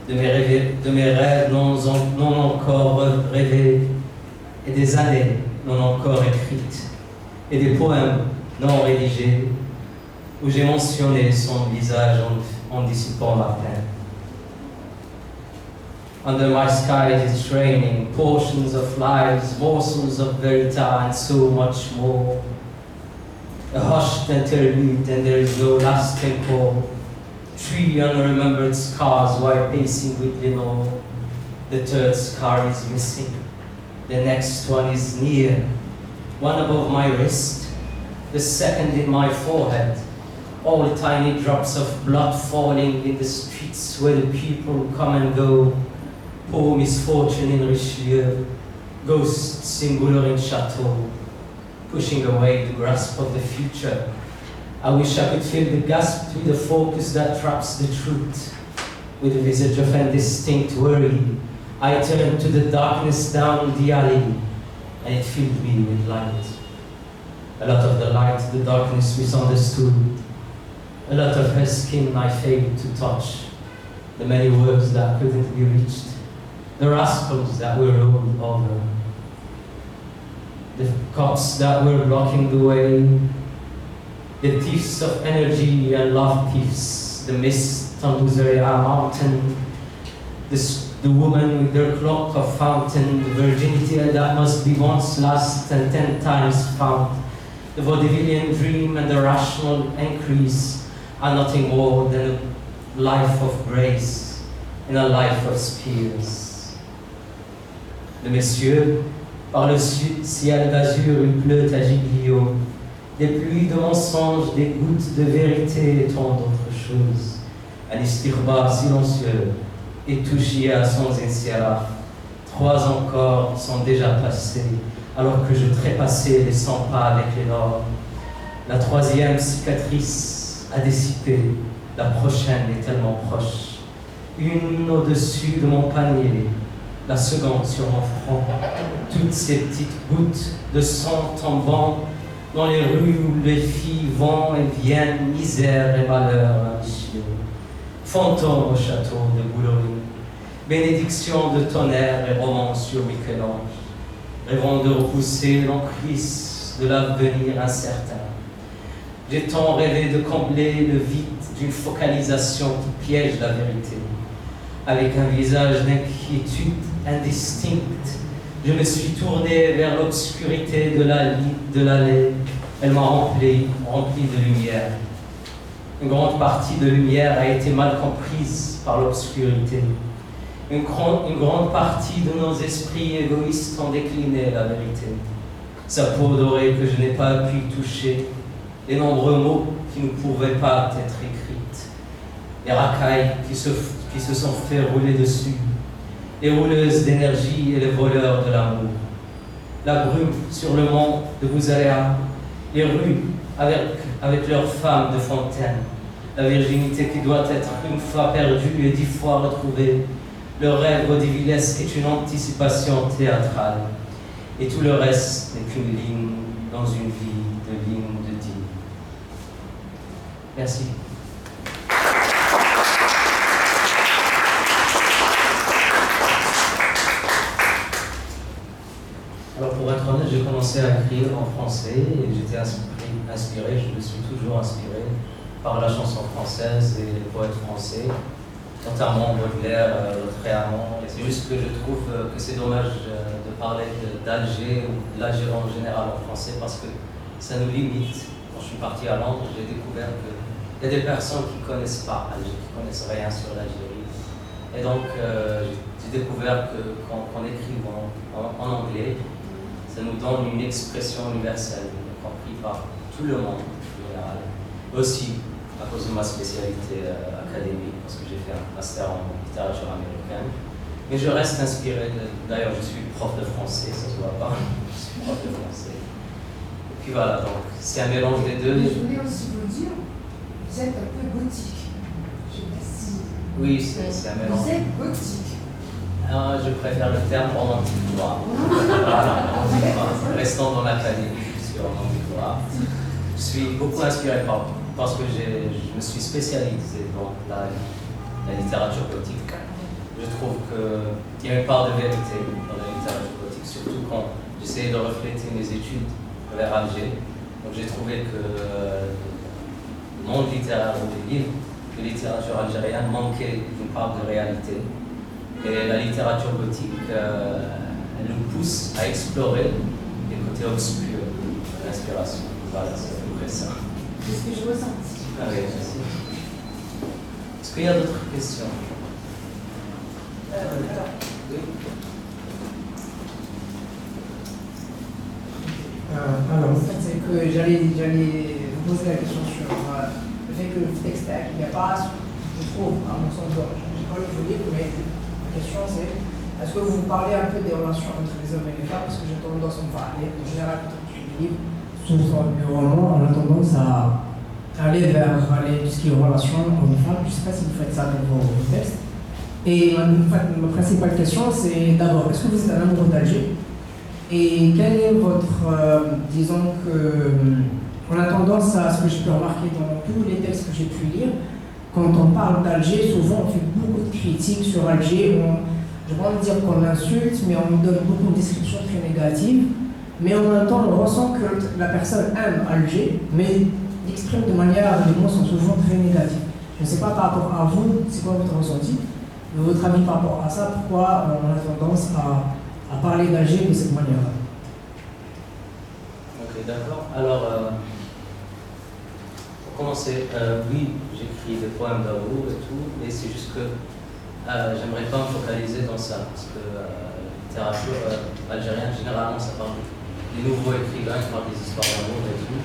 de mes rêves non encore rêvés, et des années non encore écrites, et des poèmes non rédigés, où j'ai mentionné son visage en dissipant ma peine. Under my skies it's raining, portions of lives, morsels of verita, and so much more. A hushed interlude, and there is no lasting call. 3 unremembered scars while pacing with Lenore. The third scar is missing. The next one is near. One above my wrist, the second in my forehead. All tiny drops of blood falling in the streets where the people come and go. Poor misfortune in Richelieu, ghosts in Boulogne Chateau, pushing away the grasp of the future. I wish I could fill the gasp with the focus that traps the truth. With a visage of indistinct worry, I turned to the darkness down the alley, and it filled me with light. A lot of the light, the darkness misunderstood. A lot of her skin I failed to touch. The many words that couldn't be reached. The rascals that were rolled over. The cops that were blocking the way. The thieves of energy and love thieves. The mist on Luzeria mountain. The woman with their clock of fountain. The virginity that must be once lost and 10 times found. The vaudevillian dream and the rational increase are nothing more than a life of grace and a life of spears. De messieurs, par le ciel d'azur il pleut à giglio, des pluies de mensonges, des gouttes de vérité et tant d'autres choses. Aniss silencieux et Touchia sans insiara. 3 encore sont déjà passés, alors que je trépassais les 100 pas avec les normes. La 3e cicatrice a dissipé, la prochaine est tellement proche. Une au-dessus de mon panier, la seconde sur mon front. Toutes ces petites gouttes de sang tombant dans les rues où les filles vont et viennent, misère et malheur ambitieux. Fantôme au château de Boulogne, bénédiction de tonnerre et romance sur Michel-Ange, rêvant de repousser l'emprise de l'avenir incertain. J'ai tant rêvé de combler le vide d'une focalisation qui piège la vérité. Avec un visage d'inquiétude indistincte, je me suis tourné vers l'obscurité de l'allée. Elle m'a rempli de lumière. Une grande partie de lumière a été mal comprise par l'obscurité. Une grande partie de nos esprits égoïstes ont décliné la vérité. Sa peau dorée que je n'ai pas pu toucher, les nombreux mots qui ne pouvaient pas être écrits, les racailles qui se sont fait rouler dessus, les rouleuses d'énergie et les voleurs de l'amour, la brume sur le mont de Bouzalea, les rues avec leurs femmes de fontaine, la virginité qui doit être une fois perdue et 10 fois retrouvée, le rêve vaudevillesque est une anticipation théâtrale, et tout le reste n'est qu'une ligne dans une vie de ligne de digne. Merci. Alors pour être honnête, j'ai commencé à écrire en français et j'étais inspiré, je me suis toujours inspiré par la chanson française et les poètes français, notamment Baudelaire, Réamont. Et c'est juste que je trouve que c'est dommage de parler d'Alger ou de l'Alger en général en français parce que ça nous limite. Quand je suis parti à Londres, j'ai découvert qu'il y a des personnes qui ne connaissent pas Alger, qui ne connaissent rien sur l'Algérie. Et donc j'ai découvert que quand on écrit en anglais, ça nous donne une expression universelle, compris par tout le monde en général. Aussi, à cause de ma spécialité académique, parce que j'ai fait un master en littérature américaine, Mais je reste inspiré, d'ailleurs je suis prof de français, ça se voit pas, je suis prof de français. Et puis voilà, donc c'est un mélange des deux. Je voulais aussi vous dire, vous êtes un peu gothique. Je sais pas si... Oui, c'est un mélange. Vous êtes gothique. Ah, je préfère le terme romantique noir. Voilà, restons dans l'académie, je suis romantique noir. Je suis beaucoup inspiré parce que je me suis spécialisé dans la littérature gothique. Je trouve qu'il y a une part de vérité dans la littérature gothique, surtout quand j'essayais de refléter mes études vers Alger. Donc j'ai trouvé que le monde littéraire ou les livres de littérature algérienne manquaient d'une part de réalité. Et la littérature gothique, elle nous pousse à explorer les côtés obscurs de l'inspiration. Voilà, c'est à peu près ça. C'est ce que je ressens. Ah oui, merci. Est-ce qu'il y a d'autres questions? Oui. Alors, en fait, c'est que j'allais vous poser la question sur le fait que le texte il n'y a pas, je trouve, à mon sens, j'ai pas lu vos livres, mais la question c'est est-ce que vous parlez un peu des relations entre les hommes et les femmes? Parce que j'ai tendance à me parler, en général, quand je lis des livres, surtout le roman, on a tendance à aller vers tout ce qui est relations hommes-femmes. Je ne sais pas si vous faites ça dans vos textes. Et en fait, ma principale question, c'est d'abord, est-ce que vous êtes un amoureux d'Alger? Et quel est votre, disons que, on a tendance à, ce que j'ai pu remarquer dans tous les textes que j'ai pu lire, quand on parle d'Alger, souvent on fait beaucoup de critiques sur Alger, je ne vais pas dire qu'on insulte, mais on donne beaucoup de descriptions très négatives, mais en même temps on ressent que la personne aime Alger, mais l'exprime de manière, les mots sont souvent très négatifs. Je ne sais pas par rapport à vous, c'est quoi votre ressenti? De votre avis par rapport à ça, pourquoi on a tendance à parler d'Alger de cette manière-là? Ok, d'accord. Alors, pour commencer, oui, j'écris des poèmes d'amour et tout, mais c'est juste que j'aimerais pas me focaliser dans ça, parce que la littérature algérienne, généralement, ça parle des nouveaux écrivains qui parlent des histoires d'amour et tout.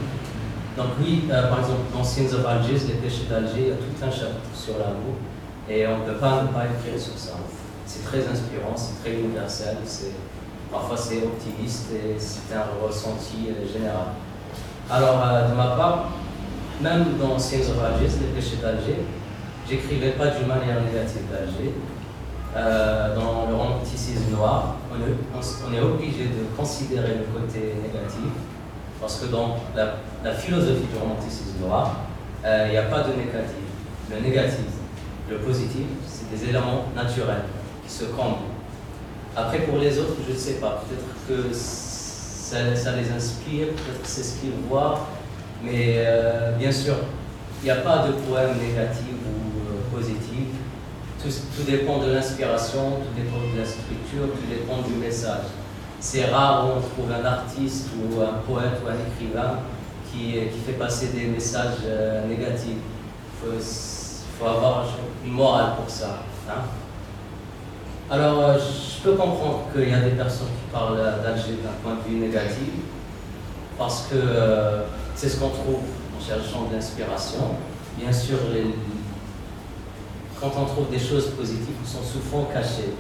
Donc oui, par exemple, dans Scenes of Alger, les péchés d'Alger, il y a tout un chapitre sur l'amour, et on ne peut pas ne pas écrire sur ça. C'est très inspirant, c'est très universel, parfois c'est optimiste et c'est un ressenti général. Alors, de ma part, même dans Scenes of Alger, les péchés d'Alger, j'écrivais pas d'une manière négative d'Alger. Dans le romanticisme noir, on est obligé de considérer le côté négatif, parce que dans la philosophie du romanticisme noir, il n'y a pas de négatif. Le négatif, le positif, c'est des éléments naturels qui se comblent. Après, pour les autres, je ne sais pas. Peut-être que ça les inspire, peut-être que c'est ce qu'ils voient. Mais bien sûr, il n'y a pas de poème négatif ou positif. Tout dépend de l'inspiration, tout dépend de la structure, tout dépend du message. C'est rare où on trouve un artiste ou un poète ou un écrivain qui fait passer des messages négatifs. Il faut avoir une morale pour ça. Hein? Alors, je peux comprendre qu'il y a des personnes qui parlent d'Alger d'un point de vue négatif, parce que c'est ce qu'on trouve en cherchant de l'inspiration. Bien sûr, quand on trouve des choses positives, elles sont souvent cachées.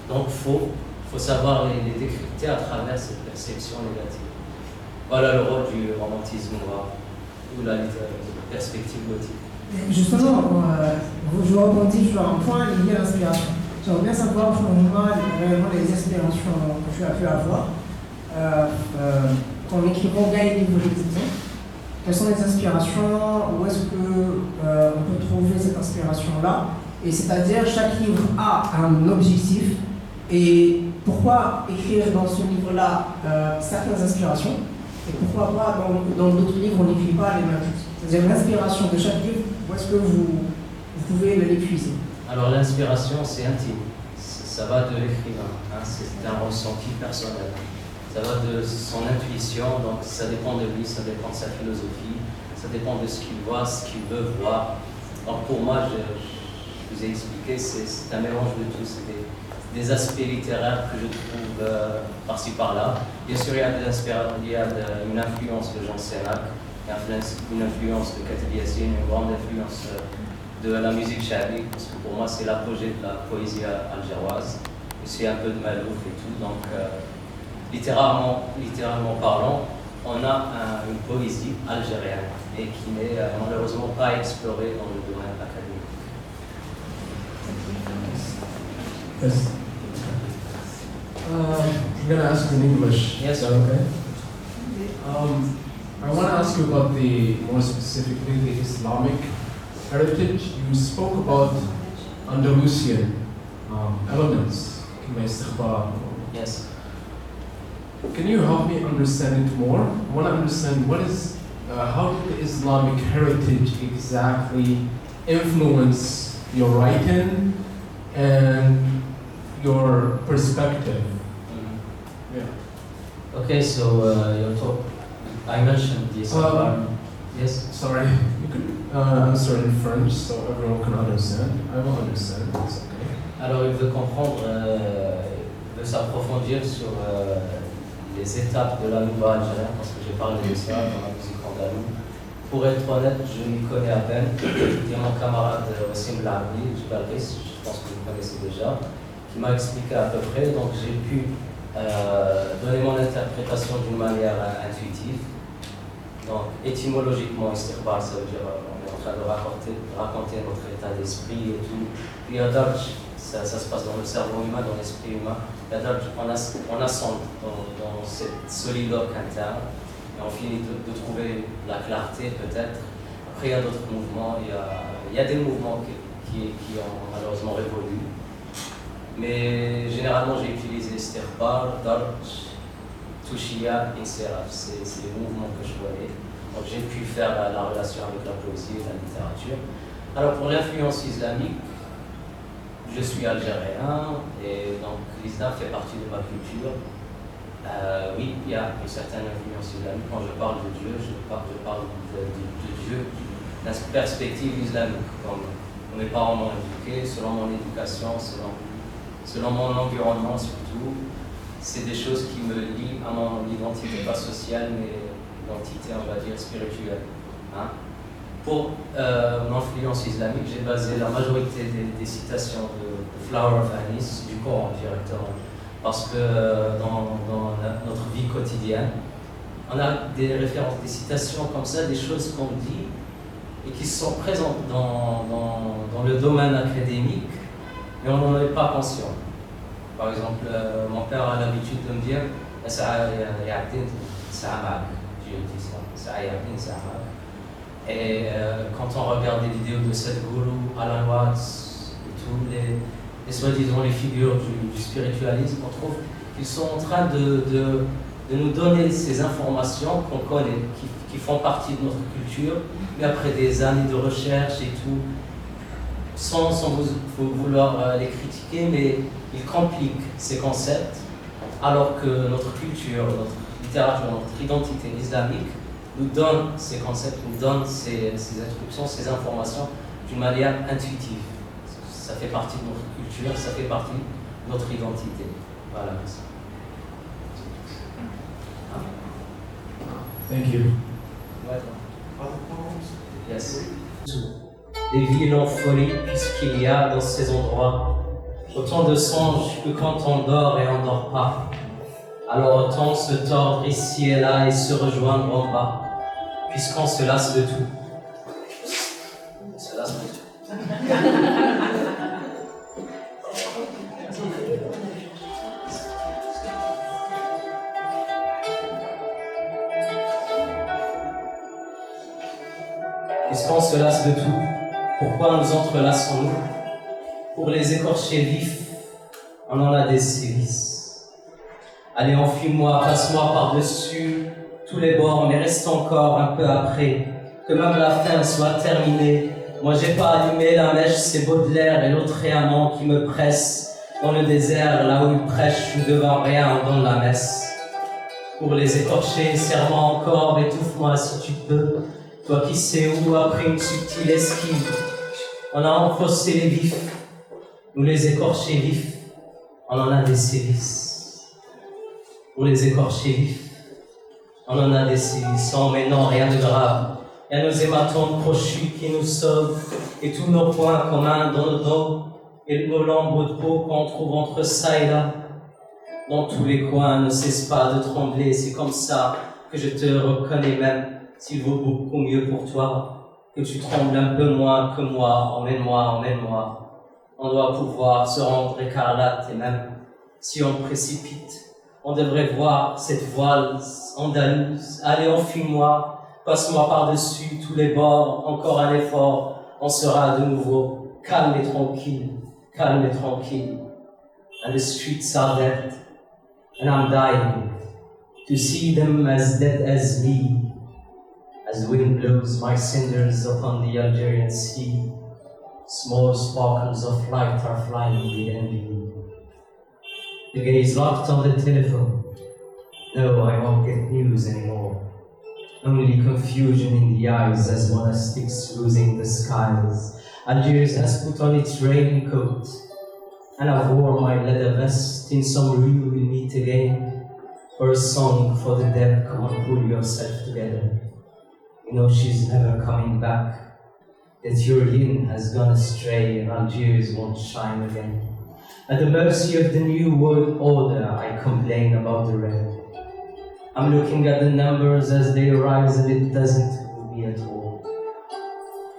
Donc, il faut savoir les décrypter à travers cette perception négative. Voilà le rôle du romantisme noir, ou la perspective gothique. Justement, je rebondis sur un point lié à l'inspiration. J'aimerais bien savoir, pour moi, réellement les inspirations que tu as pu avoir en écrivant bien les livres de fiction. Quelles sont les inspirations? Où est-ce qu'on peut trouver cette inspiration-là? Et c'est-à-dire, chaque livre a un objectif. Et pourquoi écrire dans ce livre-là certaines inspirations? Et pourquoi pas dans d'autres livres, on n'écrit pas les mêmes choses? C'est-à-dire l'inspiration de chaque livre, où est-ce que vous pouvez l'épuiser? Alors l'inspiration, c'est intime. Ça va de l'écrivain. Hein, c'est un ressenti personnel. Ça va de son intuition, donc ça dépend de lui, ça dépend de sa philosophie, ça dépend de ce qu'il voit, ce qu'il veut voir. Donc pour moi, je vous ai expliqué, c'est un mélange de tout. C'est des aspects littéraires que je trouve par-ci par-là. Bien sûr, il y a une influence de Jean Sénac, une influence de Katib Yassine, une grande influence de la musique chabi, parce que pour moi c'est l'apogée de la poésie algéroise. aussi un peu de Malouf et tout. Donc, littéralement parlant, on a une poésie algérienne et qui n'est malheureusement pas explorée dans le domaine académique. Yes. I'm going to ask in English. Yes. Is that okay? I want to ask you about more specifically, the Islamic heritage. You spoke about Andalusian elements. Yes. Can you help me understand it more? I want to understand how did the Islamic heritage exactly influence your writing and your perspective? Yeah. Okay, so your talk, I mentioned this. Yes. Sorry, you could answer in French so everyone can understand. I will understand. It's okay. Alors, il veut comprendre, il veut s'approfondir sur les étapes de la nouvelle algérienne, parce que j'ai parlé de ça dans la musique andalouse. Pour être honnête, je m'y connais à peine. Il y a mon camarade Wassim Larbi, je pense que vous connaissez déjà, qui m'a expliqué à peu près. Donc j'ai pu donner mon interprétation d'une manière intuitive. Donc étymologiquement, istiqbal, ça veut dire on est en train de raconter notre état d'esprit et tout. Puis Darj, ça se passe dans le cerveau humain, dans l'esprit humain. Darj, on ascend dans cette soliloque interne. Et on finit de trouver la clarté peut-être. Après il y a d'autres mouvements, il y a des mouvements qui ont malheureusement révolu. Mais généralement j'ai utilisé Stirbar, Darj, Touchia, Inseraf, c'est les mouvements que je voyais. Donc j'ai pu faire la relation avec la poésie et la littérature. Alors pour l'influence islamique, je suis algérien et donc l'islam fait partie de ma culture. Oui, il y a une certaine influence islamique. Quand je parle de Dieu, je parle de Dieu d'une perspective islamique. Comme mes parents m'ont éduqué, selon mon éducation, selon mon environnement surtout, c'est des choses qui me lient à mon identité, pas sociale, mais l'identité, on va dire, spirituelle. Hein? Pour mon influence islamique, j'ai basé la majorité des citations de Flower of Aniss du Coran directement. Parce que dans notre vie quotidienne, on a des références, des citations comme ça, des choses qu'on dit et qui sont présentes dans le domaine académique, mais on n'en est pas conscient. Par exemple, mon père a l'habitude de me dire et quand on regarde des vidéos de Sadhguru, Alan Watts et tout, les soi-disant les figures du spiritualisme, on trouve qu'ils sont en train de nous donner ces informations qu'on connaît, qui font partie de notre culture, mais après des années de recherche et tout, sans vouloir les critiquer, mais ils compliquent ces concepts, alors que notre culture, notre littérature, notre identité islamique nous donne ces concepts, nous donne ces instructions, ces informations d'une manière intuitive. Ça fait partie de notre culture, ça fait partie de notre identité. Voilà. Thank you. Yes. Des villes en folie, puisqu'il y a dans ces endroits autant de songes que quand on dort et on dort pas. Alors autant se tordre ici et là et se rejoindre en bas, puisqu'on se lasse de tout. On se lasse de tout. Puisqu'on se lasse de tout, pourquoi nous entrelaçons-nous? Pour les écorcher vifs, on en a des sévices. Allez, enfuis-moi, passe-moi par-dessus tous les bords, mais reste encore un peu après, que même la fin soit terminée. Moi j'ai pas allumé la mèche, c'est Baudelaire et l'autre réamant qui me presse dans le désert, là où il prêche, où devant rien on donne la messe. Pour les écorcher, serre-moi encore, étouffe-moi si tu peux. Toi qui sais où, après une subtile esquive, on a enfoncé les vifs, nous les écorchés vifs, on en a des sévices. Pour les écorchés vifs, on en a des sévices. Oh mais non, rien de grave. Il y a nos hématomes crochus qui nous sauvent, et tous nos points communs dans nos dos, et nos lambeaux de peau qu'on trouve entre ça et là. Dans tous les coins, ne cesse pas de trembler, c'est comme ça que je te reconnais même, s'il vaut beaucoup mieux pour toi, que tu trembles un peu moins que moi, emmène-moi, emmène-moi. On doit pouvoir se rendre écarlate et même, si on précipite, on devrait voir cette voile andalouse. Allez, enfuis-moi, passe-moi par-dessus tous les bords, encore un effort, on sera de nouveau calme et tranquille, calme et tranquille. And the streets are dead, and I'm dying to see them as dead as me. As wind blows my cinders upon the Algerian sea, small sparkles of light are flying within me. The gaze locked on the telephone. No, I won't get news anymore. Only confusion in the eyes as monastics losing the skies. Algiers has put on its raincoat, and I've worn my leather vest. In some rue we'll meet again, for a song for the dead. Come on, pull yourself together. You know she's never coming back, that your yin has gone astray and Algiers won't shine again. At the mercy of the new world order, I complain about the red. I'm looking at the numbers as they rise and it doesn't move me at all.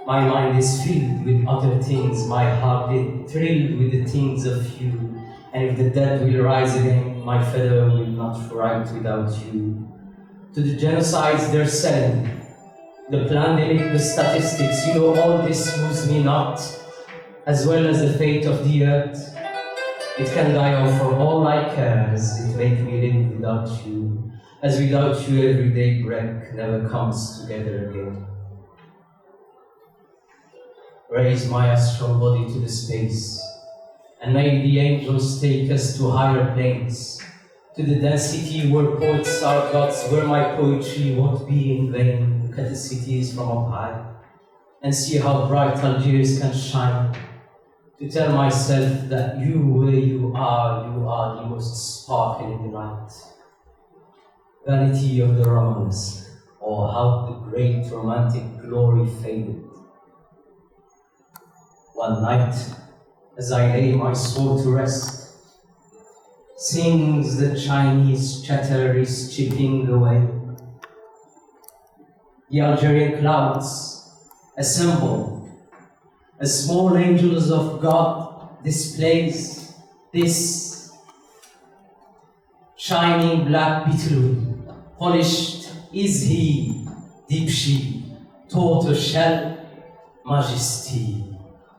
My mind is filled with other things, my heart is thrilled with the things of you. And if the dead will rise again, my feather will not write without you. To the genocides they're selling, the pandemic, the statistics, you know all this moves me not, as well as the fate of the earth. It can die off for all I care, as it make me live without you, as without you everyday break never comes together again. Raise my astral body to the space, and may the angels take us to higher planes, to the density where poets are gods, where my poetry won't be in vain. Look at the cities from up high, and see how bright Algiers can shine. To tell myself that you, where you are the most sparkling light. Vanity of the Romans, or how the great romantic glory faded. One night, as I lay my soul to rest, sings the Chinese chatter is chipping away. The Algerian clouds assemble as small angels of God displays this shining black beetle. Polished is he, deep she, tortoise-shell majesty.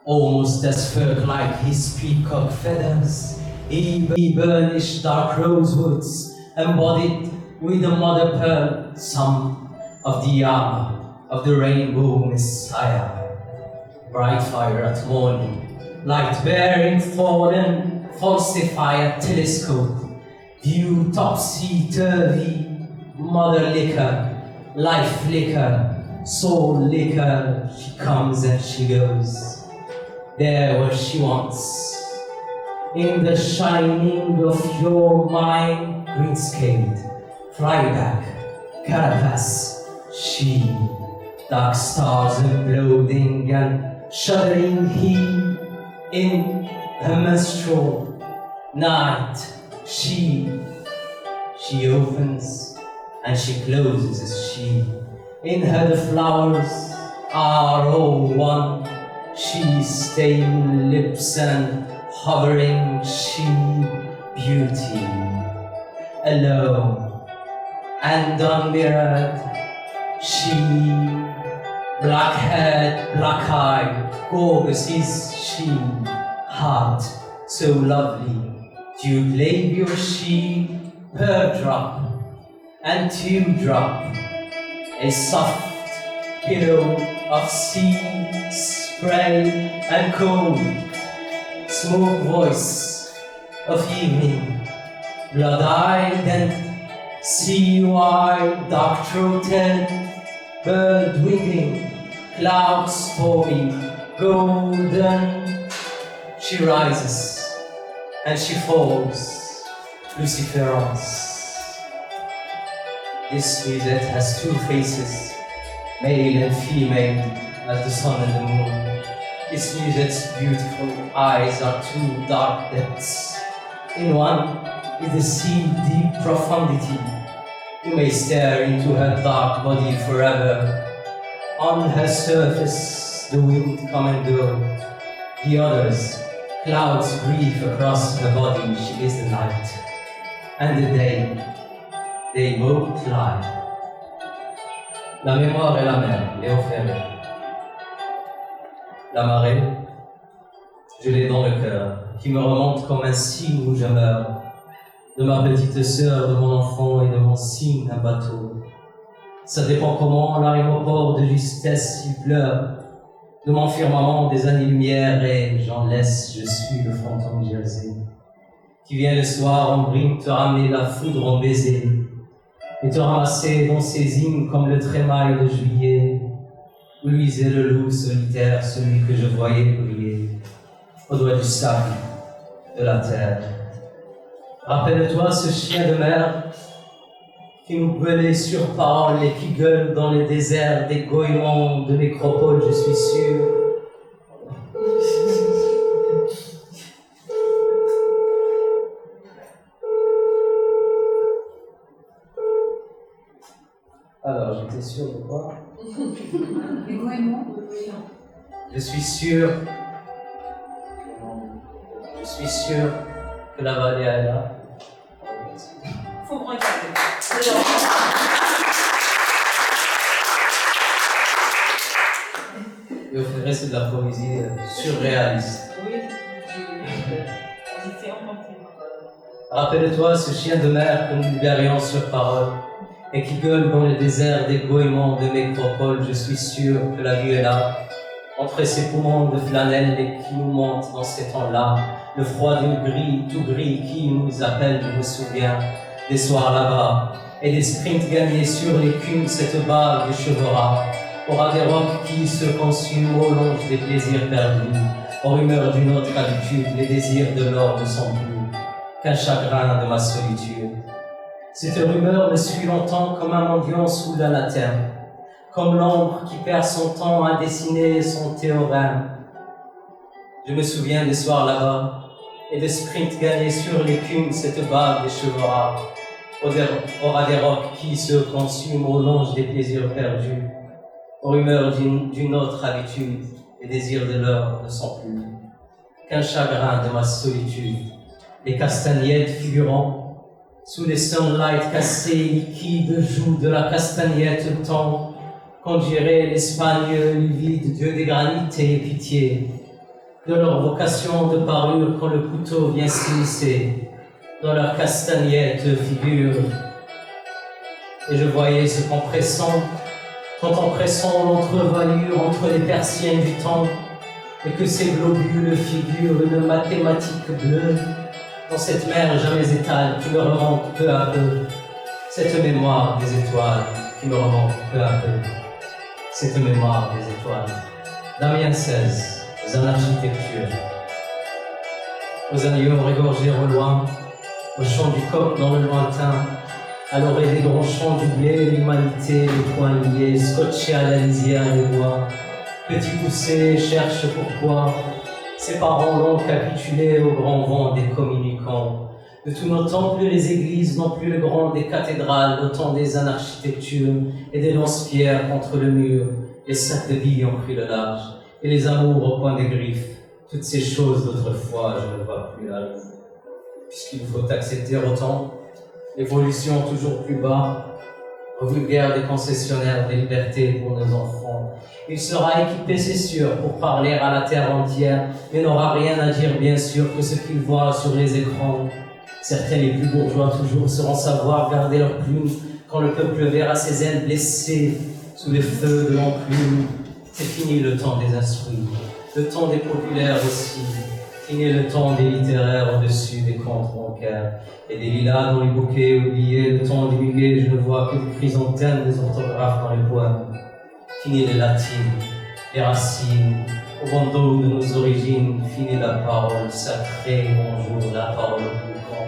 Almost as fur-like his peacock feathers, he burnished dark rosewoods, embodied with a mother pearl, some of the armor of the rainbow messiah. Bright fire at morning, light bearing fallen, falsifier telescope, view topsy-turvy, mother liquor, life liquor, soul liquor, she comes and she goes, there where she wants, in the shining of your mind, greenscaled, flyback, carapace, she, dark stars imploding and shuddering he in her menstrual night. She opens and she closes as she. In her the flowers are all one. She stained lips and hovering she beauty. Alone and unmirrored she. Black-haired, black-eyed, gorgeous is she, heart so lovely, dew labial she, pearl drop and teardrop, a soft pillow of sea, spray and cold, smoke voice of evening, blood-eyed and sea-wide, dark-throated, bird winging, clouds stormy, golden. She rises and she falls, Luciferance. This music has two faces, male and female, as the sun and the moon. Its music's beautiful eyes are two dark depths. In one is the sea deep profundity. You may stare into her dark body forever. On her surface, the wind come and go. The others, clouds grieve across her body. She is the night and the day. They both lie. La mémoire et la mer, Léo Ferré. La marée, je l'ai dans le cœur, qui me remonte comme un signe où je meurs. De ma petite sœur, de mon enfant et de mon signe, un bateau. Ça dépend comment l'aéroport de justesse il pleure. De mon firmament des années-lumière et j'en laisse, je suis le fantôme jersey. Qui vient le soir en brime te ramener la foudre en baiser. Et te ramasser dans ses hymnes comme le trémail de juillet. Où luisait le loup solitaire, celui que je voyais briller. Au doigt du sable, de la terre. Rappelle-toi ce chien de mer qui nous gueulait sur parole et qui gueule dans les déserts des goémons de nécropole, je suis sûr. Alors, j'étais sûr de quoi? Les goémons. Je suis sûr que la vallée est là. Faut me regarder. Et au fait, c'est de la poésie surréaliste. Oui, j'étais emportée. Rappelle-toi ce chien de mer que nous libérions sur parole et qui gueule dans le désert des goémons de métropole. Je suis sûr que la vie est là, entre ces poumons de flanelle et qui nous monte dans ces temps-là. Le froid d'une grille, tout gris, qui nous appelle, je me souviens, des soirs là-bas, et des sprints gagnés sur l'écume, cette barre des chevrats. Aura des rocs qui se consument au longe des plaisirs perdus, aux rumeurs d'une autre habitude, les désirs de l'or ne sont plus qu'un chagrin de ma solitude. Cette rumeur me suit longtemps comme un mendiant sous la lanterne, comme l'ombre qui perd son temps à dessiner son théorème. Je me souviens des soirs là-bas, et de sprints gagnés sur l'écume, cette barre des chevrats. Aura des rocs qui se consument au longe des plaisirs perdus, aux rumeurs d'une autre habitude, les désirs de l'or ne sont plus qu'un chagrin de ma solitude. Les castagnettes figurant sous les sunlights cassés, liquides jouent de la castagnette temps qu'on dirait l'Espagne livide, dieu des granités et pitié, de leur vocation de parure quand le couteau vient s'immiscer dans leur castagnette figure. Et je voyais ce quand en pressant l'entrevoyure entre les persiennes du temps, et que ces globules figurent une mathématique bleue dans cette mer jamais étale qui me remonte peu à peu, cette mémoire des étoiles qui me remonte peu à peu, cette mémoire des étoiles. Damien 16, aux architectures, aux agneaux régorgés au loin, au chant du coq dans le lointain, à l'oreille des grands champs du blé, l'humanité, les poings liés, scotchés à la lisière des bois. Petit poussé cherche pourquoi ses parents l'ont capitulé au grand vent des communicants. De tous nos temples, les églises n'ont plus le grand des cathédrales, autant des architectures et des lance-pierres contre le mur. Les sacs de billes ont pris le large, et les amours au coin des griffes. Toutes ces choses d'autrefois, je ne vois plus la rue. Puisqu'il faut accepter autant, l'évolution toujours plus bas, au vulgaire des concessionnaires des libertés pour nos enfants. Il sera équipé, c'est sûr, pour parler à la terre entière, mais n'aura rien à dire, bien sûr, que ce qu'il voit sur les écrans. Certains, les plus bourgeois toujours, sauront savoir garder leurs plumes quand le peuple verra ses ailes blessées sous les feux de l'enclume. C'est fini le temps des instruits, le temps des populaires aussi. Fini le temps des littéraires au-dessus des comptes bancaires et des lilas dans les bouquets oubliés. Le temps des muguets, je ne vois que des chrysanthèmes, des orthographes dans les poèmes. Fini les latines, les racines, au bandeau de nos origines. Fini la parole sacrée, bonjour, la parole au boucan.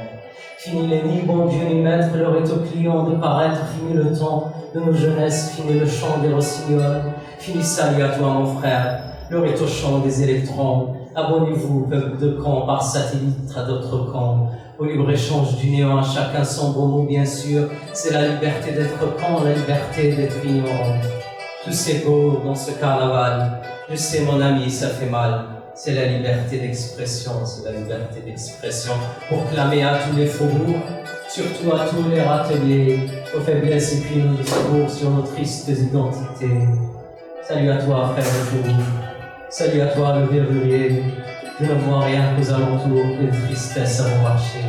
Fini les ni bon Dieu ni maître, leur est au client de paraître. Fini le temps de nos jeunesses, fini le chant des rossignols. Fini salut à toi mon frère. L'heure est au champ des électrons. Abonnez-vous, peuple de camps, par satellite à d'autres camps. Au libre-échange du néant, à chacun son beau mot, bien sûr. C'est la liberté d'être camp, la liberté d'être ignorant. Tous égaux dans ce carnaval. Je sais, mon ami, ça fait mal. C'est la liberté d'expression, c'est la liberté d'expression. Pour clamer à tous les faubourgs, surtout à tous les râteliers, aux faiblesses et puis nos discours sur nos tristes identités. Salut à toi, frère de faubourg. Salut à toi, le verrurier. Je ne vois rien qu'aux alentours, que de tristesse à mon marché.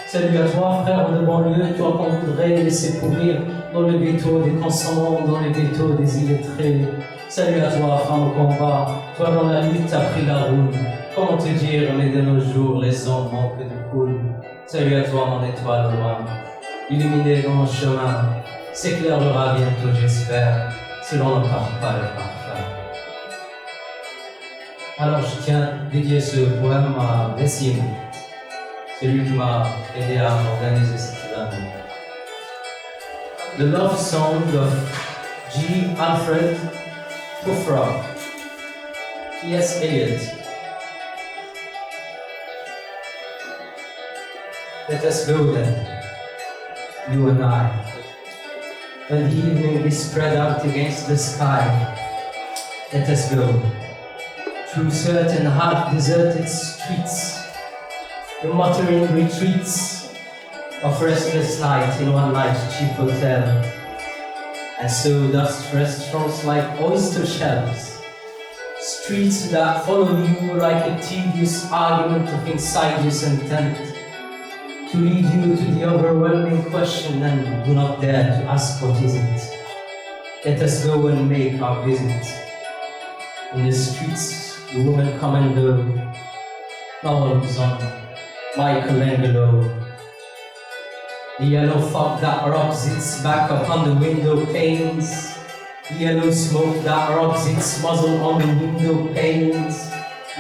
Salut à toi, frère de banlieue, toi qu'on voudrait laisser pourrir dans le ghetto des conscients, dans le ghetto des illettrés. Salut à toi, femme au combat, toi dans la lutte t'as pris la roue. Comment te dire, mais de nos jours, les hommes manquent de cool. Salut à toi, mon étoile loin, illuminée dans mon chemin, s'éclairera bientôt, j'espère, si l'on ne part pas le parfum. Alors je tiens à dédier ce poème à ARTISSIMO, celui qui m'a aidé à organiser cet événement. The Love Song of G. Alfred Fera, T.S. Eliot. Let us go then, you and I, when the evening is spread out against the sky. Let us go through certain half-deserted streets, the muttering retreats of restless night in one night cheap hotel, and sawdust restaurants like oyster shells, streets that follow you like a tedious argument of insidious intent, to lead you to the overwhelming question and do not dare to ask what is it. Let us go and make our visit. In the streets, the women come and go, novels on Michelangelo. The yellow fog that rubs its back upon the window panes, the yellow smoke that rubs its muzzle on the window panes,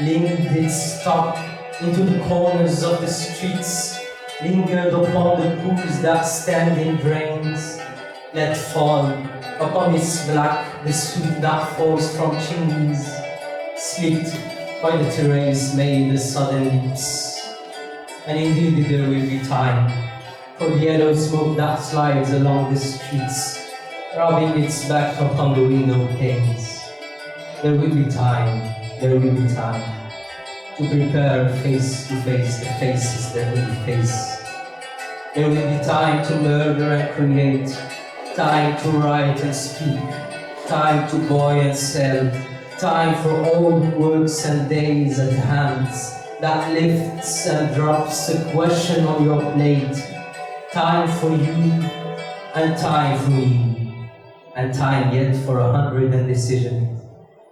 linked its top into the corners of the streets, lingered upon the pools that stand in drains, let fall upon its black the soot that falls from chimneys, slipped by the terrace made the sudden leaps. And indeed there will be time for the yellow smoke that slides along the streets, rubbing its back upon the window panes. There will be time, there will be time to prepare face to face the faces that we face. There will be time to murder and create, time to write and speak, time to buy and sell, time for all the works and days at hand that lifts and drops a question on your plate. Time for you, and time for me, and time yet for 100 indecisions,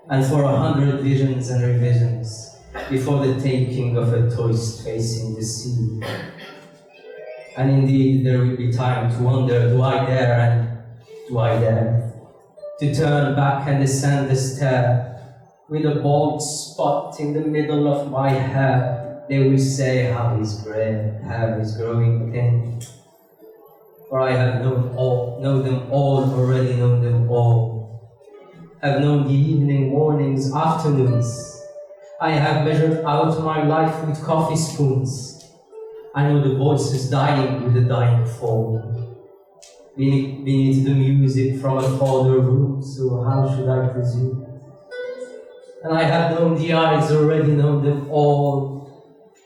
and for 100 visions and revisions, before the taking of a toast facing the sea. And indeed, there will be time to wonder, do I dare and do I dare? To turn back and descend the stair, with a bald spot in the middle of my hair. They will say, how his hair is growing thin. For I have known them all, already known them all. Have known the evening, mornings, afternoons. I have measured out my life with coffee spoons. I know the voices dying with the dying phone. Beneath the music from a farther room, so how should I presume? And I have known the eyes, already known them all.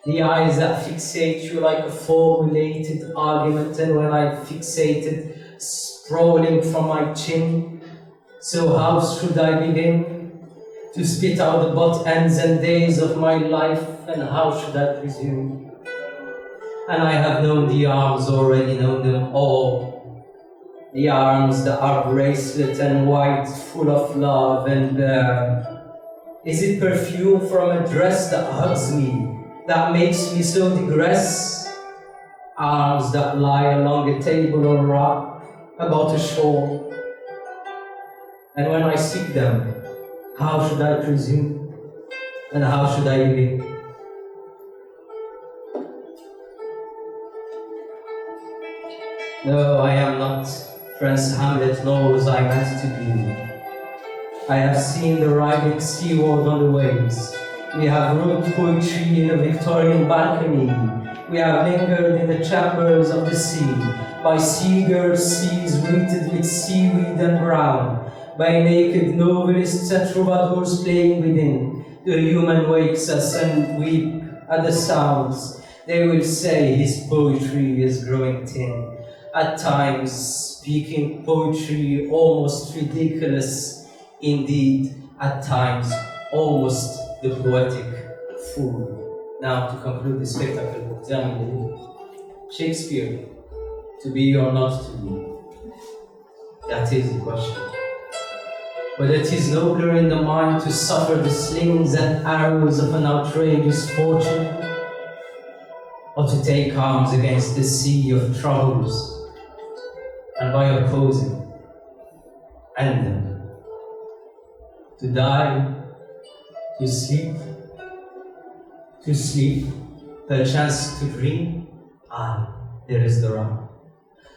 The eyes that fixate you like a formulated argument, and when I fixated, sprawling from my chin. So how should I begin to spit out the butt ends and days of my life, and how should I presume? And I have known the arms, already known them all. The arms that are bracelet and white, full of love and bare. Is it perfume from a dress that hugs me, that makes me so digress? Arms that lie along a table or rock about a shore. And when I seek them, how should I presume? And how should I begin? No, I am not Prince Hamlet, nor was I meant to be. I have seen the riding seaward on the waves. We have wrote poetry in a Victorian balcony. We have lingered in the chambers of the sea, by seagulls' seas rooted with seaweed and brown, by naked novelists and troubadours playing within. The human wakes us and weep at the sounds. They will say his poetry is growing thin. At times, speaking poetry almost ridiculous, indeed, at times, almost the poetic fool. Now, to conclude the spectacle, pour terminer, Shakespeare, to be or not to be, that is the question. Whether it is nobler in the mind to suffer the slings and arrows of an outrageous fortune, or to take arms against the sea of troubles, and by opposing, end them, to die, to sleep, perchance to dream, there is the run.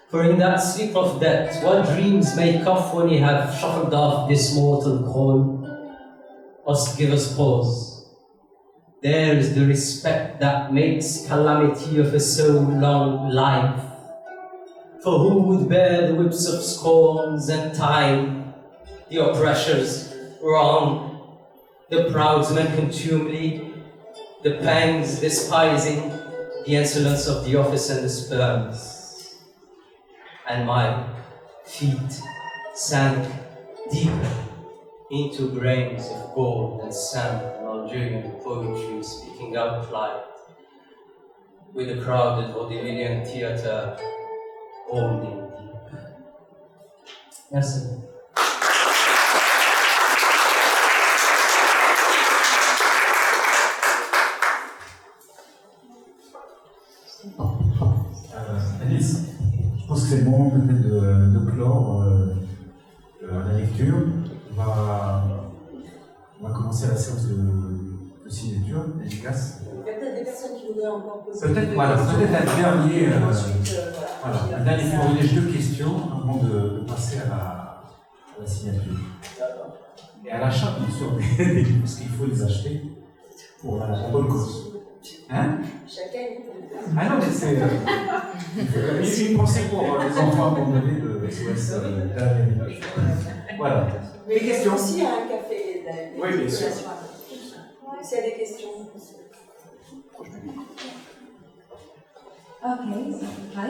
For in that sleep of death, what dreams make off when ye have shuffled off this mortal coil, must give us pause. There is the respect that makes calamity of a so long life. For who would bear the whips of scorns and time, the oppressors, wrong, the proud men contumely, the pangs despising, the insolence of the office and the spurns? And my feet sank deeper into grains of gold and sand and Algerian poetry speaking out loud with a crowded vaudeville theatre holding deep. Merci. Aniss, je pense que c'est le moment peut-être de clore la lecture. On va commencer la séance de signature, dédicace. Il y a peut-être des personnes qui voudraient encore poser. Peut-être un dernier florilège de questions avant de passer à la signature. Et à l'achat, bien sûr, parce qu'il faut les acheter pour la bonne cause. Hein? Chacun. Ah non, mais c'est. Une pensée pour les enfants abandonnés de SOS VILLAGE. Voilà. Mais les questions aussi à un café. Oui, bien sûr. S'il y a des questions. Okay, so hi.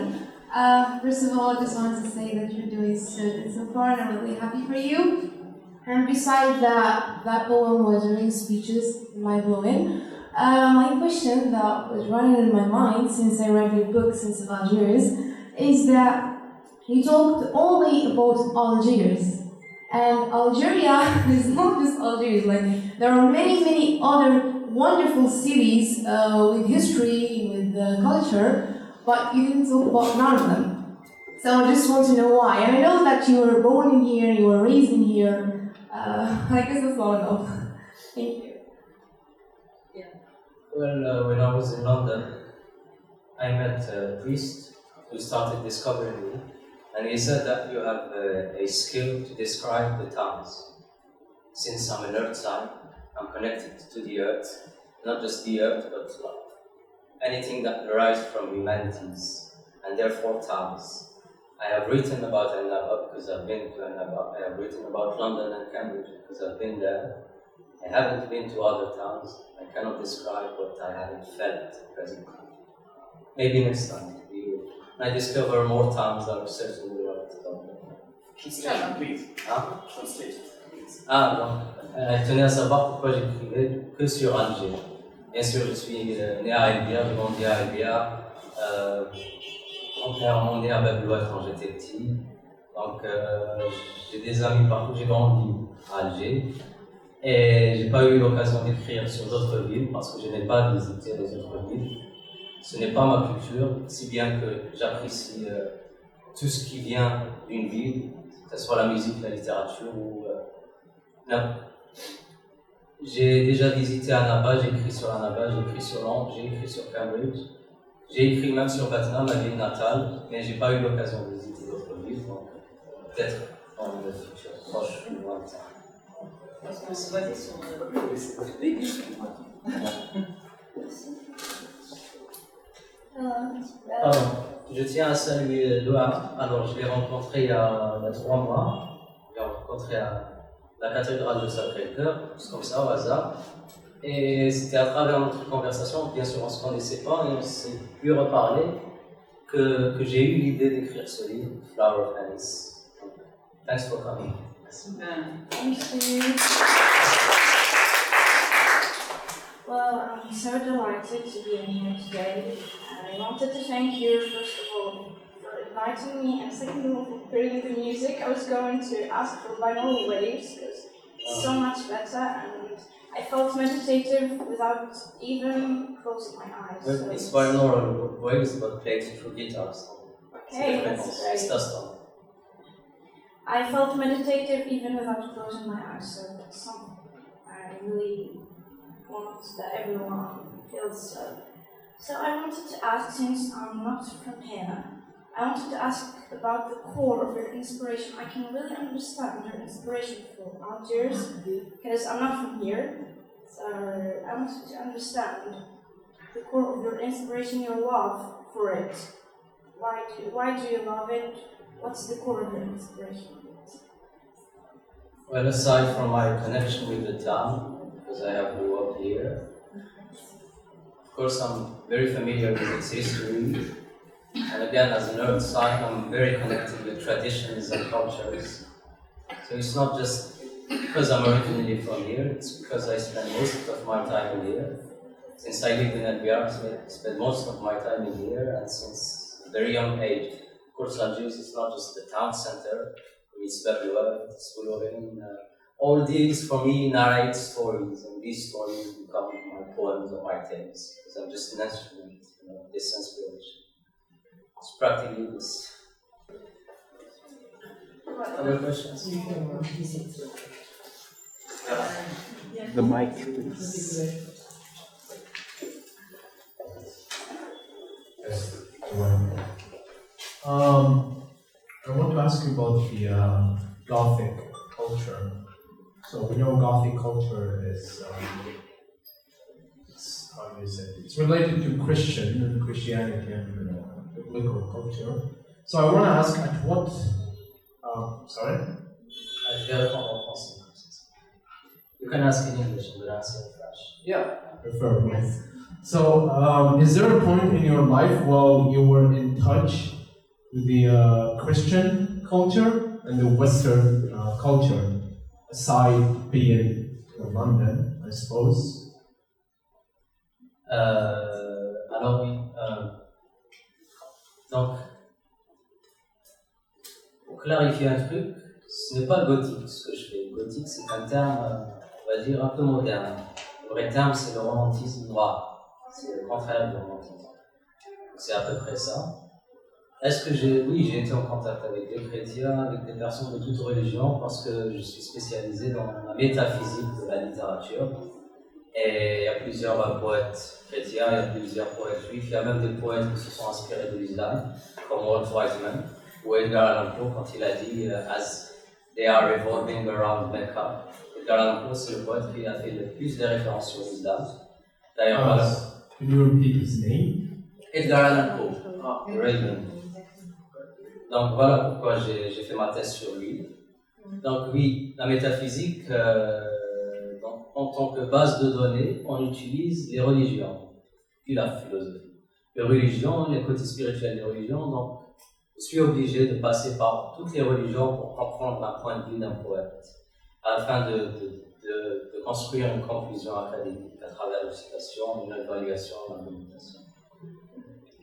First of all, I just wanted to say that you're doing so good so far, and I'm really happy for you. And besides that poem was really speeches, mind-blowing. My question that was running in my mind since I read your book, Since of Algiers, is that you talked only about Algiers. And Algeria is not just Algiers, like there are many other wonderful cities with history, with culture, but you didn't talk about none of them. So I just want to know why. And I know that you were born in here, you were raised in here. I guess that's all enough. Thank you. Well, when I was in London, I met a priest who started discovering me, and he said that you have a skill to describe the towns. Since I'm an earth sign, I'm connected to the earth, not just the earth, but anything that derives from humanities, and therefore towns. I have written about Annaba because I've been to Annaba. I have written about London and Cambridge because I've been there. I haven't been to other towns. I cannot describe what I haven't felt presently. Maybe next time. When I discover more towns, I'll certainly write about them. Translation, please. Hein? Translate, please. Ah non, je tenais à savoir pourquoi j'écrivais que sur Alger. Bien sûr, je suis né à Alger, j'ai grandi à Alger. Mon père m'a né à Babylone quand j'étais petit. Donc j'ai des amis partout, j'ai grandi à Alger. Et j'ai pas eu l'occasion d'écrire sur d'autres villes parce que je n'ai pas visité les autres villes. Ce n'est pas ma culture, si bien que j'apprécie tout ce qui vient d'une ville, que ce soit la musique, la littérature ou j'ai déjà visité Annaba, j'ai écrit sur Annaba, j'ai écrit sur Londres, j'ai écrit sur Cambridge, j'ai écrit même sur Batna, ma ville natale, mais j'ai pas eu l'occasion de visiter d'autres villes, donc peut-être dans le futur proche ou lointain. Parce qu'on se basait sur le début. Je tiens à saluer Loa. Alors, je l'ai rencontré il y a 3 mois. Je l'ai rencontré à la cathédrale de Sacré-Cœur, comme ça, au hasard. Et c'était à travers notre conversation, bien sûr, on ne se connaissait pas et on s'est pu reparler, que j'ai eu l'idée d'écrire ce livre, Flower of Aniss. Thanks for coming. Thank you. Well, I'm so delighted to be in here today. I wanted to thank you, first of all, for inviting me, and second of all, for putting the music. I was going to ask for binaural waves, because it's so much better, and I felt meditative without even closing my eyes. So it's binaural waves, but played through guitars. Okay, that's great. I felt meditative even without closing my eyes, so that's something I really want that everyone feels so. So I wanted to ask, since I'm not from here, I wanted to ask about the core of your inspiration. I can really understand your inspiration for Algiers, because I'm not from here. So I wanted to understand the core of your inspiration, your love for it. Why do you love it? What's the core of your inspiration? Well, aside from my connection with the town, because I have grew up here, of course I'm very familiar with its history. And again, as an earth sign, I'm very connected with traditions and cultures. So it's not just because I'm originally from here, it's because I spend most of my time here. Since I lived in Alger, I spent most of my time in here, and since a very young age, of course, Algiers is not just the town center, it's Berlioz, it's Boulogne. All these, for me, narrate stories, and these stories become my poems or my tales, because I'm just an instrument, this inspiration. It's practically this. Other questions? The mic, please. I want to ask you about the Gothic culture. So we know Gothic culture is, how do you say, it's related to Christianity and biblical culture. So I want to ask at what, sorry? Je vais répondre en français. You can ask in English, but answer in French. Yeah, preferably. So, is there a point in your life while you were in touch with the Christian culture and the Western culture, aside being in London, I suppose? Alors oui. Donc, pour clarifier un truc, ce n'est pas gothique ce que je fais. Gothique, c'est un terme, on va dire, un peu moderne. Le vrai terme, c'est le romantisme noir. C'est le contraire du romantisme. C'est à peu près ça. Est-ce que j'ai été en contact avec des chrétiens, avec des personnes de toute religion, parce que je suis spécialisé dans la métaphysique de la littérature. Et il y a plusieurs poètes chrétiens, il y a plusieurs poètes juifs, il y a même des poètes qui se sont inspirés de l'islam, comme Walt Whiteman, ou Edgar Allan Poe quand il a dit As they are revolving around Mecca. Edgar Allan Poe, c'est le poète qui a fait le plus de références sur l'islam. D'ailleurs, voilà. Can you repeat his name? Edgar Allan Poe, Raven. Donc voilà pourquoi j'ai fait ma thèse sur lui. Donc oui, la métaphysique, donc, en tant que base de données, on utilise les religions, puis la philosophie. Les religions, les côtés spirituels des religions, donc je suis obligé de passer par toutes les religions pour comprendre un point de vue d'un poète, afin de construire une conclusion académique à travers la citation, une évaluation, une argumentation.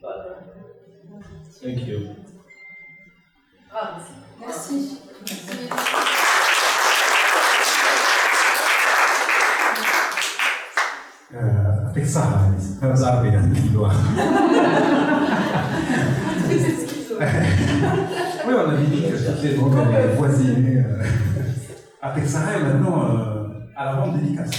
Voilà. Thank you. Ah, merci. Avec ça, c'est un arbre, il doit. Oui, on avait dit que c'était donc les voisins. Avec ça, maintenant, à la vente dédicace.